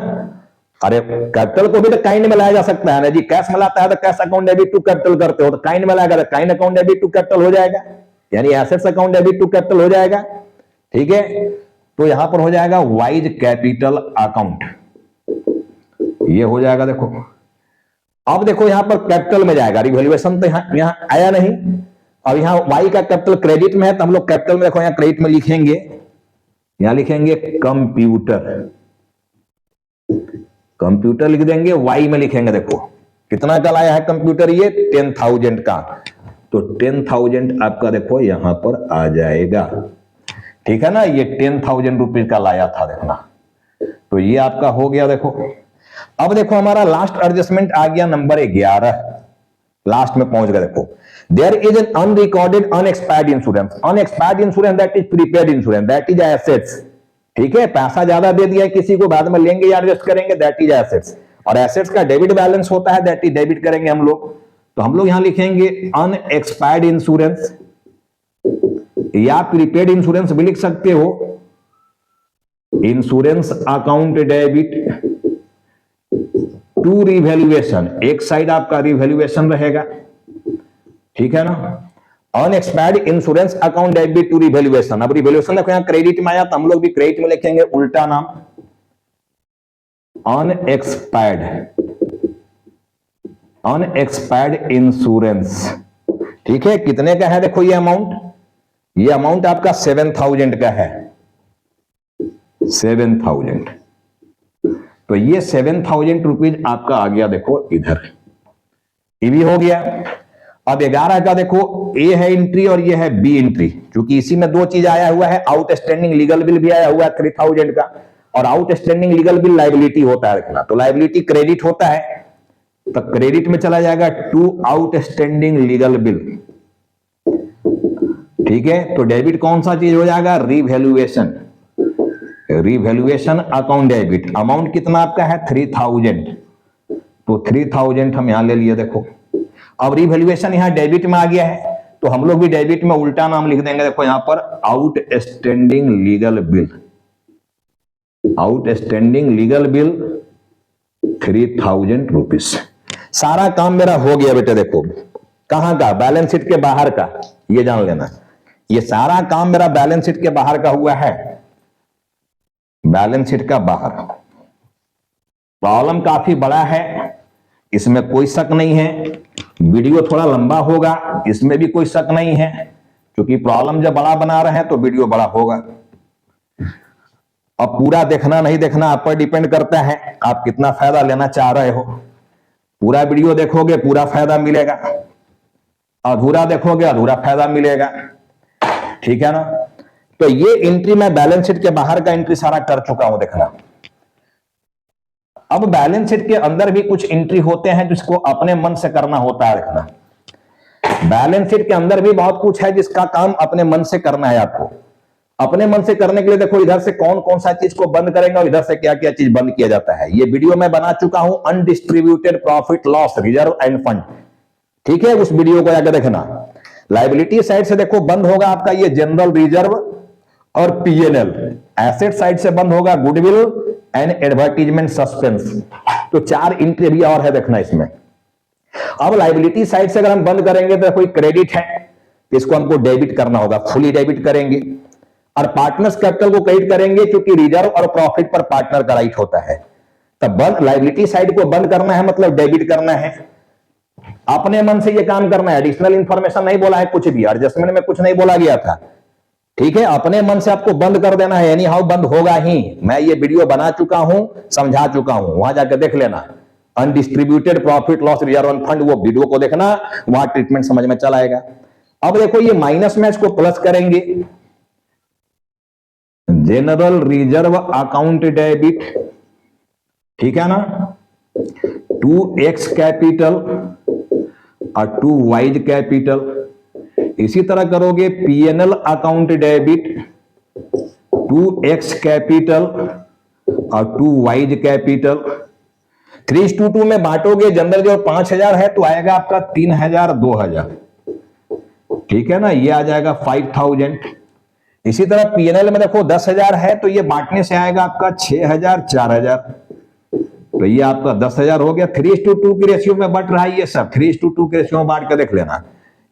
अरे कैपिटल को भी तो काइंड में लाया जा सकता है ना जी, कैश में लाता है तो cash account debit to capital करते हो, तो काइंड में लाएगा तो kind account debit to capital हो जाएगा, यानी assets account debit to capital हो जाएगा, ठीक है। तो यहां पर हो जाएगा वाइज कैपिटल अकाउंट, ये हो जाएगा। देखो अब देखो यहां पर कैपिटल में जाएगा, रिवैल्यूएशन तो यहां आया नहीं। अब यहां वाई का कैपिटल क्रेडिट में है, तो हम लोग कैपिटल में देखो यहां क्रेडिट में लिखेंगे, यहां लिखेंगे कंप्यूटर, कंप्यूटर लिख देंगे, वाई में लिखेंगे। देखो कितना का लाया है कंप्यूटर, ये 10,000 का, तो 10,000 आपका देखो यहां पर आ जाएगा, ठीक है ना। ये 10,000 रुपीज का लाया था, देखना। तो ये आपका हो गया। देखो अब देखो हमारा लास्ट एडजस्टमेंट आ गया नंबर 11, लास्ट में पहुंच गए। देखो there is an unrecorded unexpired insurance, unexpired insurance that is prepaid insurance, that is assets, ठीक है। पैसा ज्यादा दे दिया है किसी को, बाद में लेंगे या एडजस्ट करेंगे, दैट इज एसेट्स। और एसेट्स का डेबिट बैलेंस होता है, दैट इज डेबिट करेंगे हम लोग। तो हम लोग यहां लिखेंगे अनएक्सपायर्ड इंश्योरेंस, या प्रीपेड इंश्योरेंस भी लिख सकते हो, insurance account debit to revaluation, एक साइड आपका रिवैल्यूएशन रहेगा, ठीक है ना। Unexpired insurance account debit to revaluation. अब रिवैल्यूएशन देखो यहां क्रेडिट में आया, तो हम लोग भी क्रेडिट में लिखेंगे, उल्टा नाम अनएक्सपायर्ड इंश्योरेंस, ठीक है। कितने का है देखो ये अमाउंट, ये अमाउंट आपका 7,000 का है, 7,000। तो ये 7,000 रुपीज आपका आ गया, देखो इधर, ये भी हो गया। अब 11 का देखो ए है एंट्री और ये है बी एंट्री, क्योंकि इसी में दो चीज आया हुआ है, आउटस्टैंडिंग लीगल बिल भी आया हुआ है 3,000 का, और आउटस्टैंडिंग लीगल बिल लायबिलिटी होता है, रखना। तो लायबिलिटी क्रेडिट होता है, तो क्रेडिट में चला जाएगा टू आउटस्टैंडिंग लीगल बिल, ठीक है। तो डेबिट कौन सा चीज हो जाएगा, revaluation, revaluation account debit. Amount कितना आपका है 3,000, तो 3,000 हम यहां ले लिए। देखो अब रिवैल्यूएशन यहां डेबिट में आ गया है, तो हम लोग भी डेबिट में उल्टा नाम लिख देंगे। देखो यहां पर outstanding legal bill, outstanding legal bill 3,000 rupees. सारा काम मेरा हो गया बेटे। देखो कहां का, बैलेंस शीट के बाहर का, ये जान लेना, ये सारा काम मेरा बैलेंस शीट के बाहर का हुआ है, बैलेंस शीट का बाहर। प्रॉब्लम काफी बड़ा है, इसमें कोई शक नहीं है। वीडियो थोड़ा लंबा होगा, इसमें भी कोई शक नहीं है, क्योंकि प्रॉब्लम जब बड़ा बना रहे हैं तो वीडियो बड़ा होगा। अब पूरा देखना नहीं देखना आप पर डिपेंड करता है, आप कितना फायदा लेना चाह रहे हो। पूरा वीडियो देखोगे पूरा फायदा मिलेगा, अधूरा देखोगे अधूरा फायदा मिलेगा, ठीक है ना। तो ये एंट्री मैं बैलेंस शीट के बाहर का एंट्री सारा कर चुका हूं, देखना। अब बैलेंस शीट के अंदर भी कुछ एंट्री होते हैं जिसको अपने मन से करना होता है, देखना। बैलेंस शीट के अंदर भी बहुत कुछ है जिसका काम अपने मन से करना है आपको। अपने मन से करने के लिए देखो इधर से कौन कौन सा चीज को बंद करेंगे और इधर से क्या क्या चीज बंद किया जाता है। ये वीडियो मैं बना चुका हूं, undistributed profit loss reserve end fund, ठीक है। उस वीडियो को जाकर देखना। लायबिलिटी साइड से देखो बंद होगा आपका ये जनरल रिजर्व और पीएनएल। एसेट साइड से बंद होगा गुडविल एंड एडवर्टीजमेंट सस्पेंस। तो 4 एंट्री भी और है, देखना इसमें। अब लायबिलिटी साइड से अगर हम बंद करेंगे तो कोई क्रेडिट है, इसको हमको डेबिट करना होगा, फुली डेबिट करेंगे। और पार्टनर्स कैपिटल को क्रेडिट करेंगे क्योंकि रिजर्व और प्रॉफिट पर पार्टनर का राइट होता है। तब बंद लायबिलिटी साइड को बंद करना है, मतलब डेबिट करना है। अपने मन से ये काम करना है, एडिशनल इंफॉर्मेशन नहीं बोला है, कुछ भी एडजस्टमेंट में कुछ नहीं बोला गया था, ठीक है। अपने मन से आपको बंद कर देना है, एनी हाउ बंद होगा ही। मैं ये वीडियो बना चुका हूं, समझा चुका हूं, वहां जाकर देख लेना। Undistributed profit loss reserve end fund, वो वीडियो को देखना, वहां ट्रीटमेंट समझ में चला आएगा। अब देखो ये माइनस में इसको प्लस करेंगे, जनरल रिजर्व अकाउंट डेबिट, ठीक है ना, टू एक्स कैपिटल और टू वाइज कैपिटल। इसी तरह करोगे PNL account debit 2x capital और 2y कैपिटल। 3:2 में बांटोगे, जनरल जो 5000 है तो आएगा आपका 3000 2000, ठीक है ना, ये आ जाएगा 5000। इसी तरह पीएनएल में देखो 10,000 है तो ये बांटने से आएगा आपका 6000 4000, तो ये आपका 10,000 हो गया। 3:2 की रेशियो में बट रहा है ये सब, 3:2 की रेशियो में बांट के देख लेना।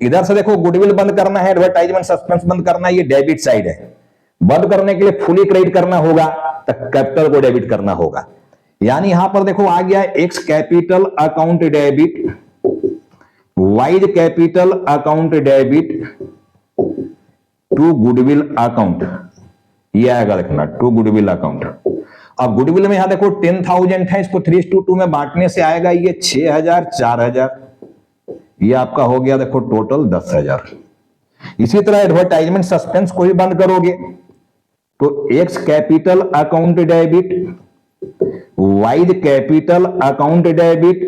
इधर से देखो गुडविल बंद करना है, एडवर्टाइजमेंट सस्पेंस बंद करना है, ये डेबिट साइड है। बंद करने के लिए फुली क्रेडिट करना होगा तो कैपिटल को डेबिट करना होगा। यानी यहां पर देखो आ गया X capital account debit, Y capital account debit to goodwill account, ये आएगा देखना टू गुडविल अकाउंट। अब गुडविल में यहां देखो 10,000 है, इसको 3:2 में बांटने से आएगा ये 6000 4000, ये आपका हो गया देखो टोटल 10,000। इसी तरह एडवर्टाइजमेंट सस्पेंस को भी बंद करोगे तो X capital account debit, Y capital account debit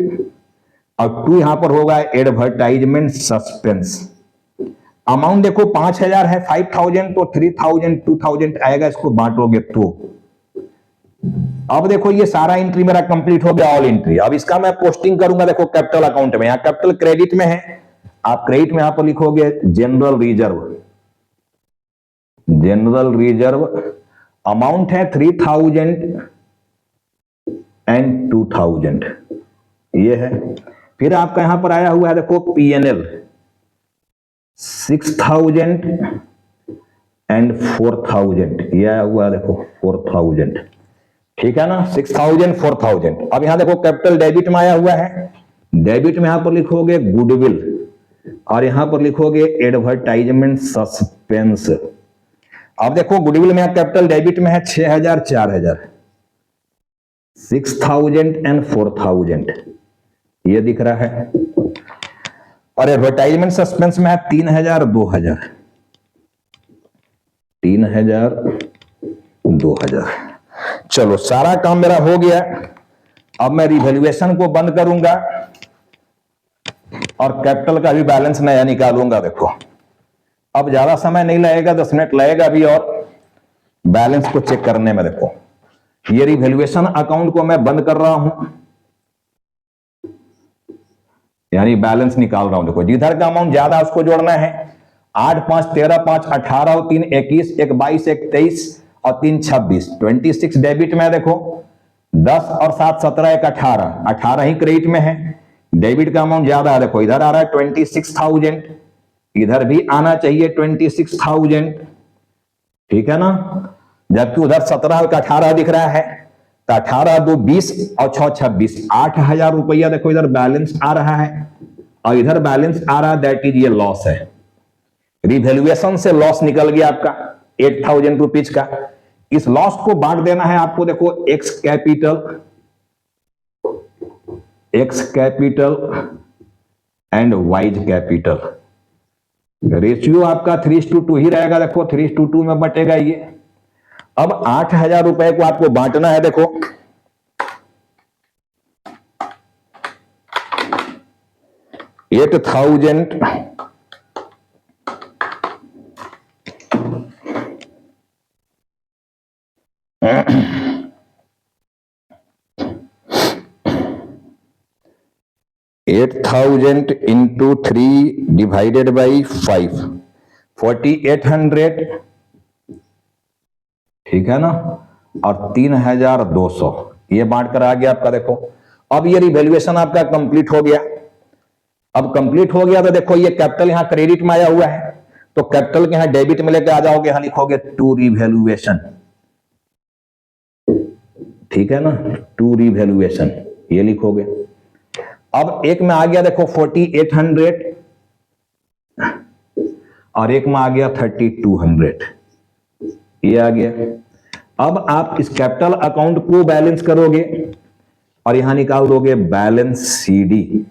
और टू यहां पर होगा एडवर्टाइजमेंट सस्पेंस। अमाउंट देखो 5000 है, 5000 तो 3000 2000 आएगा, इसको बांटोगे तो। अब देखो ये सारा एंट्री मेरा कंप्लीट हो गया, ऑल एंट्री। अब इसका मैं पोस्टिंग करूंगा देखो कैपिटल अकाउंट में, यहां कैपिटल क्रेडिट में है, आप क्रेडिट में यहां पर लिखोगे general reserve. General reserve amount है 3000 एंड 2000, ये है। फिर आपका यहां पर आया हुआ है देखो पीएनएल 6000 एंड 4000, ये आया हुआ है देखो 4000, ठीक है ना, 6000 4000। अब यहां देखो कैपिटल डेबिट में आया हुआ है, डेबिट में यहां पर लिखोगे गुडविल और यहां पर लिखोगे एडवर्टाइजमेंट सस्पेंस। अब देखो गुडविल में कैपिटल डेबिट में है 6000 4000, 6000 एंड 4000, ये दिख रहा है। और एडवर्टाइजमेंट सस्पेंस में है 3000 2000, 3000 2000। चलो सारा काम मेरा हो गया। अब मैं रिवैल्यूएशन को बंद करूंगा और कैपिटल का भी बैलेंस नया निकालूंगा। देखो अब ज्यादा समय नहीं लगेगा, 10 मिनट लगेगा अभी और बैलेंस को चेक करने में। देखो ये रिवैल्यूएशन अकाउंट को मैं बंद कर रहा हूं, यानी बैलेंस निकाल रहा हूं। देखो जिधर का अमाउंट ज्यादा है उसको जोड़ना है। 8 5 13 5 18 और 3 21 1 22 1 23 और 3 26, 26 डेबिट में। देखो 10 और 7 17 1 18, 18 ही क्रेडिट में है, डेबिट का अमाउंट ज्यादा है। देखो इधर आ रहा है 26,000, इधर भी आना चाहिए 26,000, ठीक है ना, जबकि उधर 17 और 18 दिख रहा है। तो 18 2 20 और 6 26, 8,000 रुपया देखो इधर बैलेंस आ रहा है और इधर बैलेंस आ रहा है, दैट इज ये लॉस है। रिवैल्यूएशन से लॉस निकल गया आपका 8,000 रुपीज का। इस लॉस को बांट देना है आपको। देखो X capital and Y capital, ratio आपका 3:2 ही रहेगा। देखो 3:2 में बटेगा ये। अब 8,000 रुपए को आपको बांटना है। देखो 8,000 8,000 इंटू 3 डिवाइडेड बाई 5, 4,800, ठीक है ना, और 3,200, ये बांट कर आ गया आपका। देखो अब ये रिवैल्यूएशन आपका कंप्लीट हो गया। अब कंप्लीट हो गया तो देखो ये कैपिटल यहां क्रेडिट में आया हुआ है, तो कैपिटल के यहां डेबिट में लेके आ जाओगे, यहां लिखोगे टू रिवैल्यूएशन, ठीक है ना, टू रिवैल्यूएशन, ये लिखोगे। अब एक में आ गया देखो 4,800 और एक में आ गया 3,200, ये आ गया। अब आप इस कैपिटल अकाउंट को बैलेंस करोगे और यहां निकाल दोगे बैलेंस सीडी,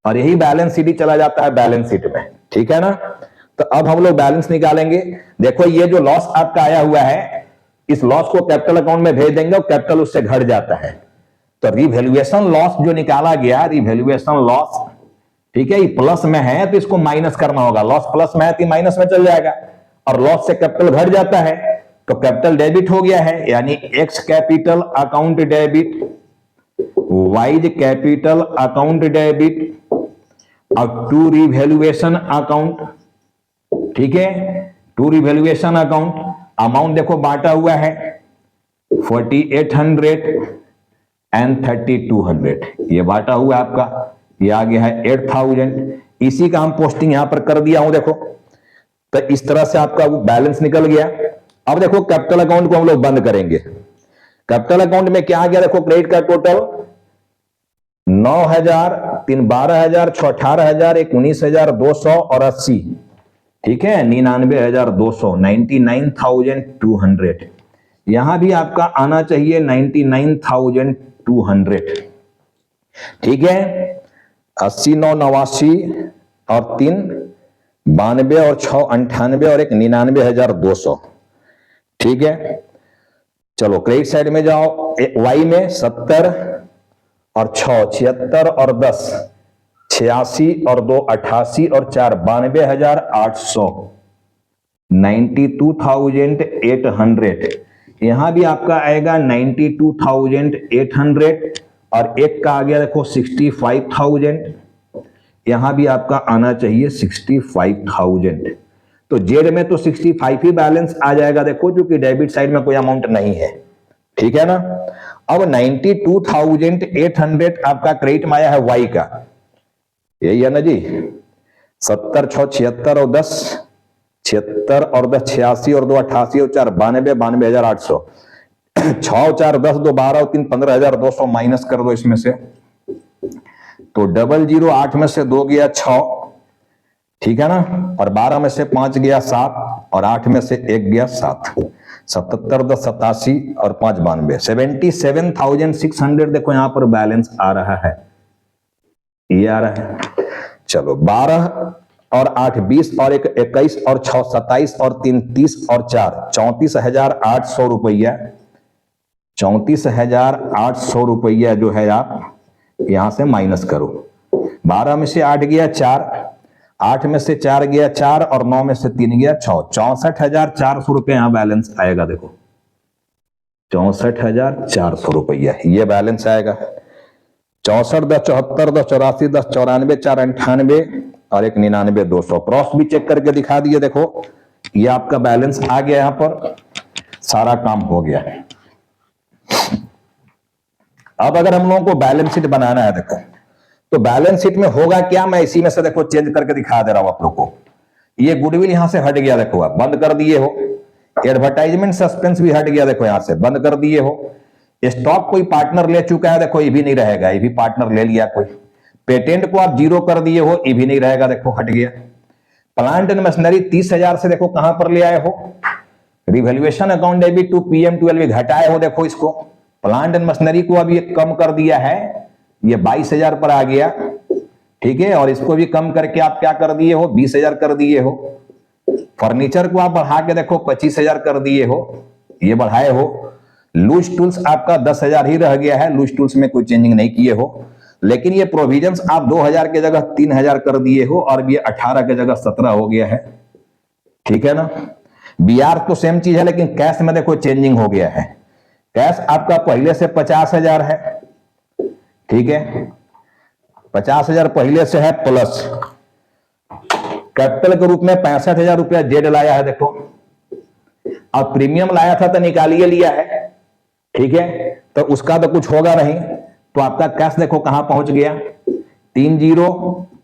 और यही बैलेंस सीडी चला जाता है बैलेंस शीट में, ठीक है ना। तो अब हम लोग बैलेंस निकालेंगे। देखो ये जो लॉस आपका आया हुआ है, इस लॉस को कैपिटल अकाउंट में भेज देंगे और कैपिटल उससे घट जाता है। तो रिवैल्यूएशन लॉस जो निकाला गया, रिवैल्यूएशन लॉस, ठीक है, ये प्लस में है तो इसको माइनस करना होगा। लॉस प्लस में है तो माइनस में चल जाएगा, और लॉस से कैपिटल घट जाता है तो कैपिटल डेबिट हो गया है, यानी x capital account debit, wise capital account debit और टू रिवैल्यूएशन अकाउंट। ठीक है, टू रिवैल्यूएशन अकाउंट अमाउंट देखो बांटा हुआ है 4800 एंड 3200, ये बांटा हुआ है आपका, ये आ गया है 8000। इसी का हम पोस्टिंग यहां पर कर दिया हूं देखो। तो इस तरह से आपका वो बैलेंस निकल गया। अब देखो कैपिटल अकाउंट को हम लोग बंद करेंगे। कैपिटल अकाउंट में क्या आ गया देखो, क्रेडिट का टोटल 9000, 3 12000, 6 18000, 1 19200 और 80। ठीक है, 99200, 99200। यहां भी आपका आना चाहिए 99200। ठीक है, 80 9 89 और 3 92 और 6 98 और 1 99200। ठीक है, चलो क्रेडिट साइड में जाओ, वाई में 70 और 6 76 और 10 86 और 2 88 और 4 92800, 92800। यहां भी आपका आएगा 92800 और एक का आ गया देखो 65000। यहां भी आपका आना चाहिए 65000। तो जेड में तो 65 ही बैलेंस आ जाएगा देखो, जो कि डेबिट साइड में कोई अमाउंट नहीं है। ठीक है ना। अब 92800 आपका क्रेडिट में आया है वाई का, यही है ना जी, 70 6 76 और 10 76 और 10 86 और 2 88 और 4 92 92800, 6 4 10 2 12 और 3 15200 माइनस कर दो इसमें से, तो 008 8 में से 2 गया 6, ठीक है ना, और 12 में से 5 गया 7 और 8 में से 1 गया 7, 77 10 87 और 5 92, 77,600 देखो यहां पर बैलेंस आ रहा है, ये आ रहा है। चलो 12 और 8 20 और 1 21 और 6 27 और 3 30 और 4 34,800 रुपया, 34,800 रुपया जो है आप यहां से माइनस करो। 12 में से 8 गया 4, 8 में से 4 गया 4 और 9 में से 3 गया 6, 64,400 रुपया यहां बैलेंस आएगा देखो, 64,400 रुपया ये बैलेंस आएगा। 64 10 74 10 84 10 94 4 98 और 1 99,200। क्रॉस भी चेक करके दिखा दिए देखो, ये आपका बैलेंस आ गया, यहां पर सारा काम हो गया। अब अगर हम लोगों को बैलेंस शीट बनाना है देखो, तो बैलेंस शीट में होगा क्या, मैं इसी में से देखो चेंज करके दिखा दे रहा हूं आप लोग को। ये गुडविल यहां से हट गया देखो, आप बंद कर दिए हो। एडवर्टाइजमेंट सस्पेंस भी हट गया देखो, यहां से बंद कर दिए हो। स्टॉक कोई पार्टनर ले चुका है देखो, ये भी नहीं रहेगा, ये भी पार्टनर ले लिया कोई। पेटेंट को आप 0 कर दिए हो, ये भी नहीं रहेगा देखो, हट गया। प्लांट एंड मशीनरी 30,000 से देखो कहां पर ले आए हो, revaluation account debit to PM12 घटाए हो देखो इसको। प्लांट एंड मशीनरी को अभी कम कर दिया है, ये 22,000 पर आ गया, ठीक है, और इसको भी कम करके आप क्या कर दिए हो, 20,000 कर दिए हो। फर्नीचर को आप बढ़ा के देखो 25,000 कर दिए हो, ये बढ़ाए हो। लूज टूल्स आपका 10,000 ही रह गया है, लूज टूल्स में कोई चेंजिंग नहीं किए हो, लेकिन ये प्रोविजंस आप 2,000 के जगह 3,000 कर दिए हो और ये 18 के जगह 17 हो गया है, ठीक है ना। BR तो सेम चीज है, लेकिन कैश में देखो चेंजिंग हो गया है। कैश आपका पहले से 50,000 है, ठीक है, 50,000 पहले से है, प्लस कैपिटल के रूप में 65,000 रुपया जेड लाया है देखो, अब प्रीमियम लाया था तो निकालिए लिया है, ठीक है, तो उसका तो कुछ होगा नहीं, तो आपका कैश देखो कहां पहुंच गया, 3 0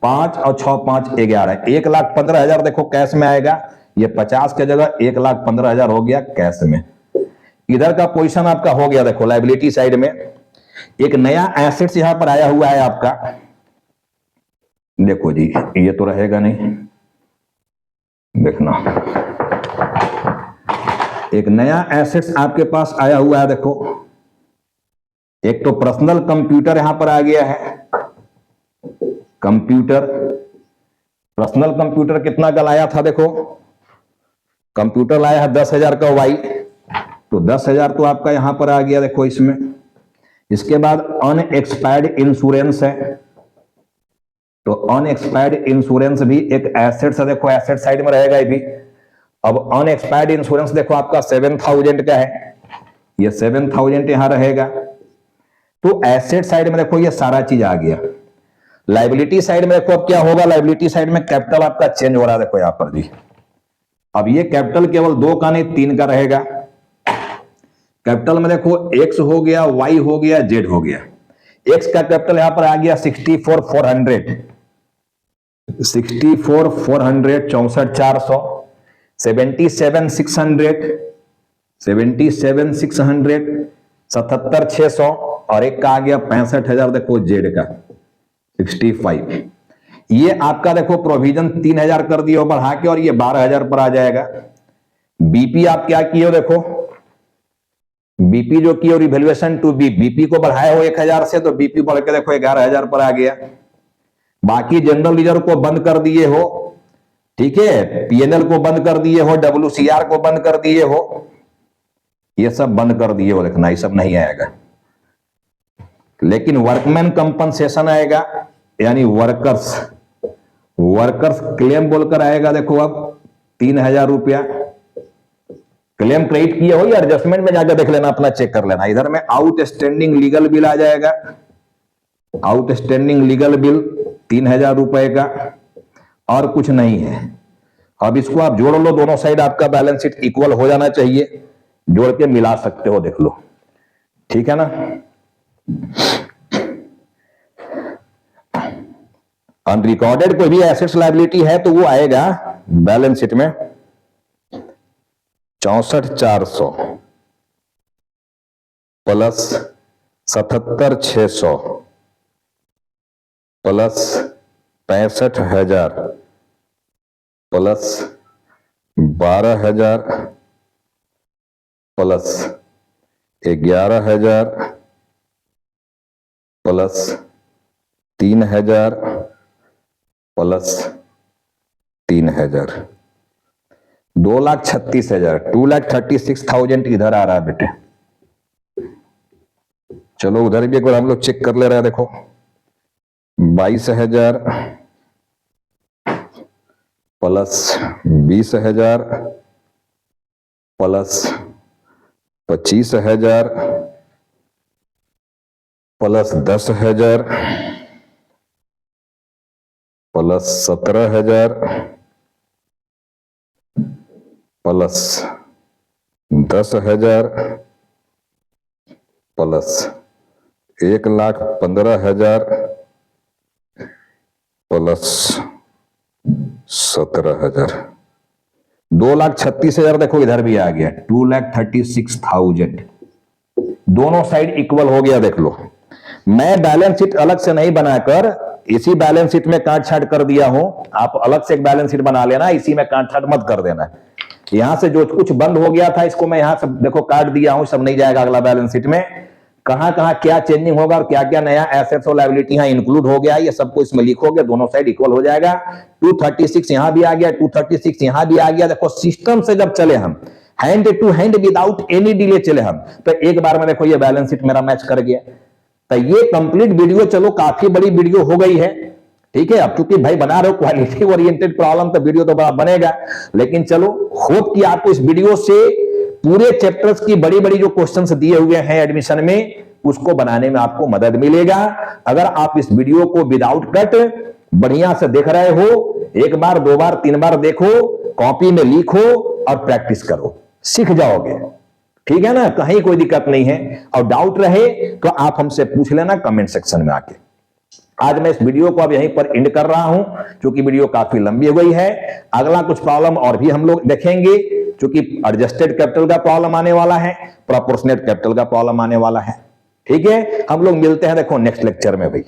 5 और 6 5 11, 1,15,000 देखो कैश में आएगा, ये 50 के जगह 1,15,000 हो गया कैश में। इधर का पोजीशन आपका हो गया देखो, लायबिलिटी साइड में एक नया एसेट्स यहां पर आया हुआ है आपका, देखो जी, ये तो रहेगा नहीं, देखना, एक नया एसेट्स आपके पास आया हुआ है देखो, एक तो पर्सनल कंप्यूटर यहां पर आ गया है, कंप्यूटर, पर्सनल कंप्यूटर कितना का लाया था देखो, कंप्यूटर लाया है 10,000 का वाई, तो 10,000 तो आपका यहां पर आ गया देखो इसमें। इसके बाद अनएक्सपायर्ड इंश्योरेंस है, तो अनएक्सपायर्ड इंश्योरेंस भी एक एसेट्स है देखो, एसेट साइड में रहेगा ये भी, अब अनएक्सपायर्ड इंश्योरेंस देखो आपका 7,000 का है, ये 7,000 यहां रहेगा। तो एसेट साइड में देखो ये सारा चीज आ गया। लाइबिलिटी साइड में देखो अब क्या होगा, लाइबिलिटी साइड में कैपिटल आपका चेंज हो रहा है, देखो यहां पर जी। अब ये कैपिटल केवल 2 का नहीं 3 का रहेगा। कैपिटल में देखो एक्स हो गया, वाई हो गया, जेड हो गया। एक्स का कैपिटल यहां पर आ गया 64,400, 64,400, 64,400, 77,600, 77,600, 77,600 और एक का आ गया 65,000, देखो जेड का 65। ये आपका देखो प्रोविजन 3,000 कर दिए हो बढ़ा के, और ये 12,000 पर आ जाएगा। बीपी आप क्या किए हो, देखो बीपी जो किए, रिवैल्यूएशन टू बीपी को बढ़ाए हो 1,000 से, तो बीपी बढ़ के देखो 11,000 पर आ गया। बाकी जनरल रिजर्व को बंद कर दिए हो, ठीक है, पीएनएल को बंद कर दिए हो, डब्ल्यूसीआर को बंद कर दिए हो, ये सब बंद कर दिए हो, लिखना ये सब नहीं आएगा। लेकिन वर्कमैन कंपनसेशन आएगा, यानी वर्कर्स क्लेम बोलकर आएगा। देखो अब 3,000 रुपया क्लेम क्रेडिट किए हो, या एडजस्टमेंट में जाकर देख लेना, अपना चेक कर लेना। इधर में आउटस्टैंडिंग लीगल बिल आ जाएगा, आउटस्टैंडिंग लीगल बिल 3,000 रुपए का, और कुछ नहीं है। अब इसको आप जोड़ लो, दोनों साइड आपका बैलेंस शीट इक्वल हो जाना चाहिए, जोड़ के मिला सकते हो, देख लो, ठीक है ना। अनरिकॉर्डेड कोई भी एसेट्स लायबिलिटी है तो वो आएगा बैलेंस शीट में 64,400 plus 77,600 plus 65,000 plus 12,000 plus 11,000 plus 3,000 plus 3,000, 2,36,000, 2,36,000 इधर आ रहा है बेटे। चलो उधर भी एक बार हम लोग चेक कर ले रहे हैं, देखो 22,000 plus 20,000 plus 25,000 plus 10,000 plus 17,000 plus 10,000 plus 1,15,000 plus 17,000, 2,36,000 देखो इधर भी आ गया, 2,36,000। दोनों साइड इक्वल हो गया, देख लो। मैं बैलेंस शीट अलग से नहीं बनाकर इसी बैलेंस शीट में काट छाट कर दिया हूं, आप अलग से एक बैलेंस शीट बना लेना, इसी में काट छाट मत कर देना। यहां से जो कुछ बंद हो गया था इसको मैं यहां से देखो काट दिया हूं, सब नहीं जाएगा अगला बैलेंस शीट में। कहां कहां क्या चेंजिंग होगा और क्या क्या नया एसेट्स और लायबिलिटी यहां इंक्लूड हो गया, ये सबको इसमें लिखोगे, दोनों साइड इक्वल हो जाएगा। 236 यहां भी आ गया, 236 यहां भी आ गया। देखो सिस्टम से जब चले हम, hand to hand without any delay चले हम, तो एक बार में देखो ये बैलेंस शीट मेरा मैच कर गया। तो ये कंप्लीट वीडियो, चलो काफी बड़ी वीडियो हो गई है, ठीक है। अब क्योंकि भाई बना रहे हो क्वालिटी ओरिएंटेड प्रॉब्लम, तो वीडियो तो बड़ा बनेगा, लेकिन चलो होप कि आपको इस वीडियो से पूरे चैप्टर्स की बड़ी बड़ी जो क्वेश्चंस दिए हुए हैं एडमिशन में, उसको बनाने में आपको मदद मिलेगा। अगर आप इस वीडियो को विदाउट कट बढ़िया से देख रहे हो, एक बार 2 बार 3 बार देखो, कॉपी में लिखो और प्रैक्टिस करो, सीख जाओगे, ठीक है ना। कहीं कोई दिक्कत नहीं है, और डाउट रहे तो आप हमसे पूछ लेना कमेंट सेक्शन में आके। आज मैं इस वीडियो को अब यहीं पर एंड कर रहा हूं, क्योंकि वीडियो काफी लंबी हो गई है। अगला कुछ प्रॉब्लम और भी हम लोग देखेंगे, क्योंकि एडजस्टेड कैपिटल का प्रॉब्लम आने वाला है, प्रोपोर्शनेट कैपिटल का प्रॉब्लम आने वाला है, ठीक है। हम लोग मिलते हैं देखो नेक्स्ट लेक्चर में भाई।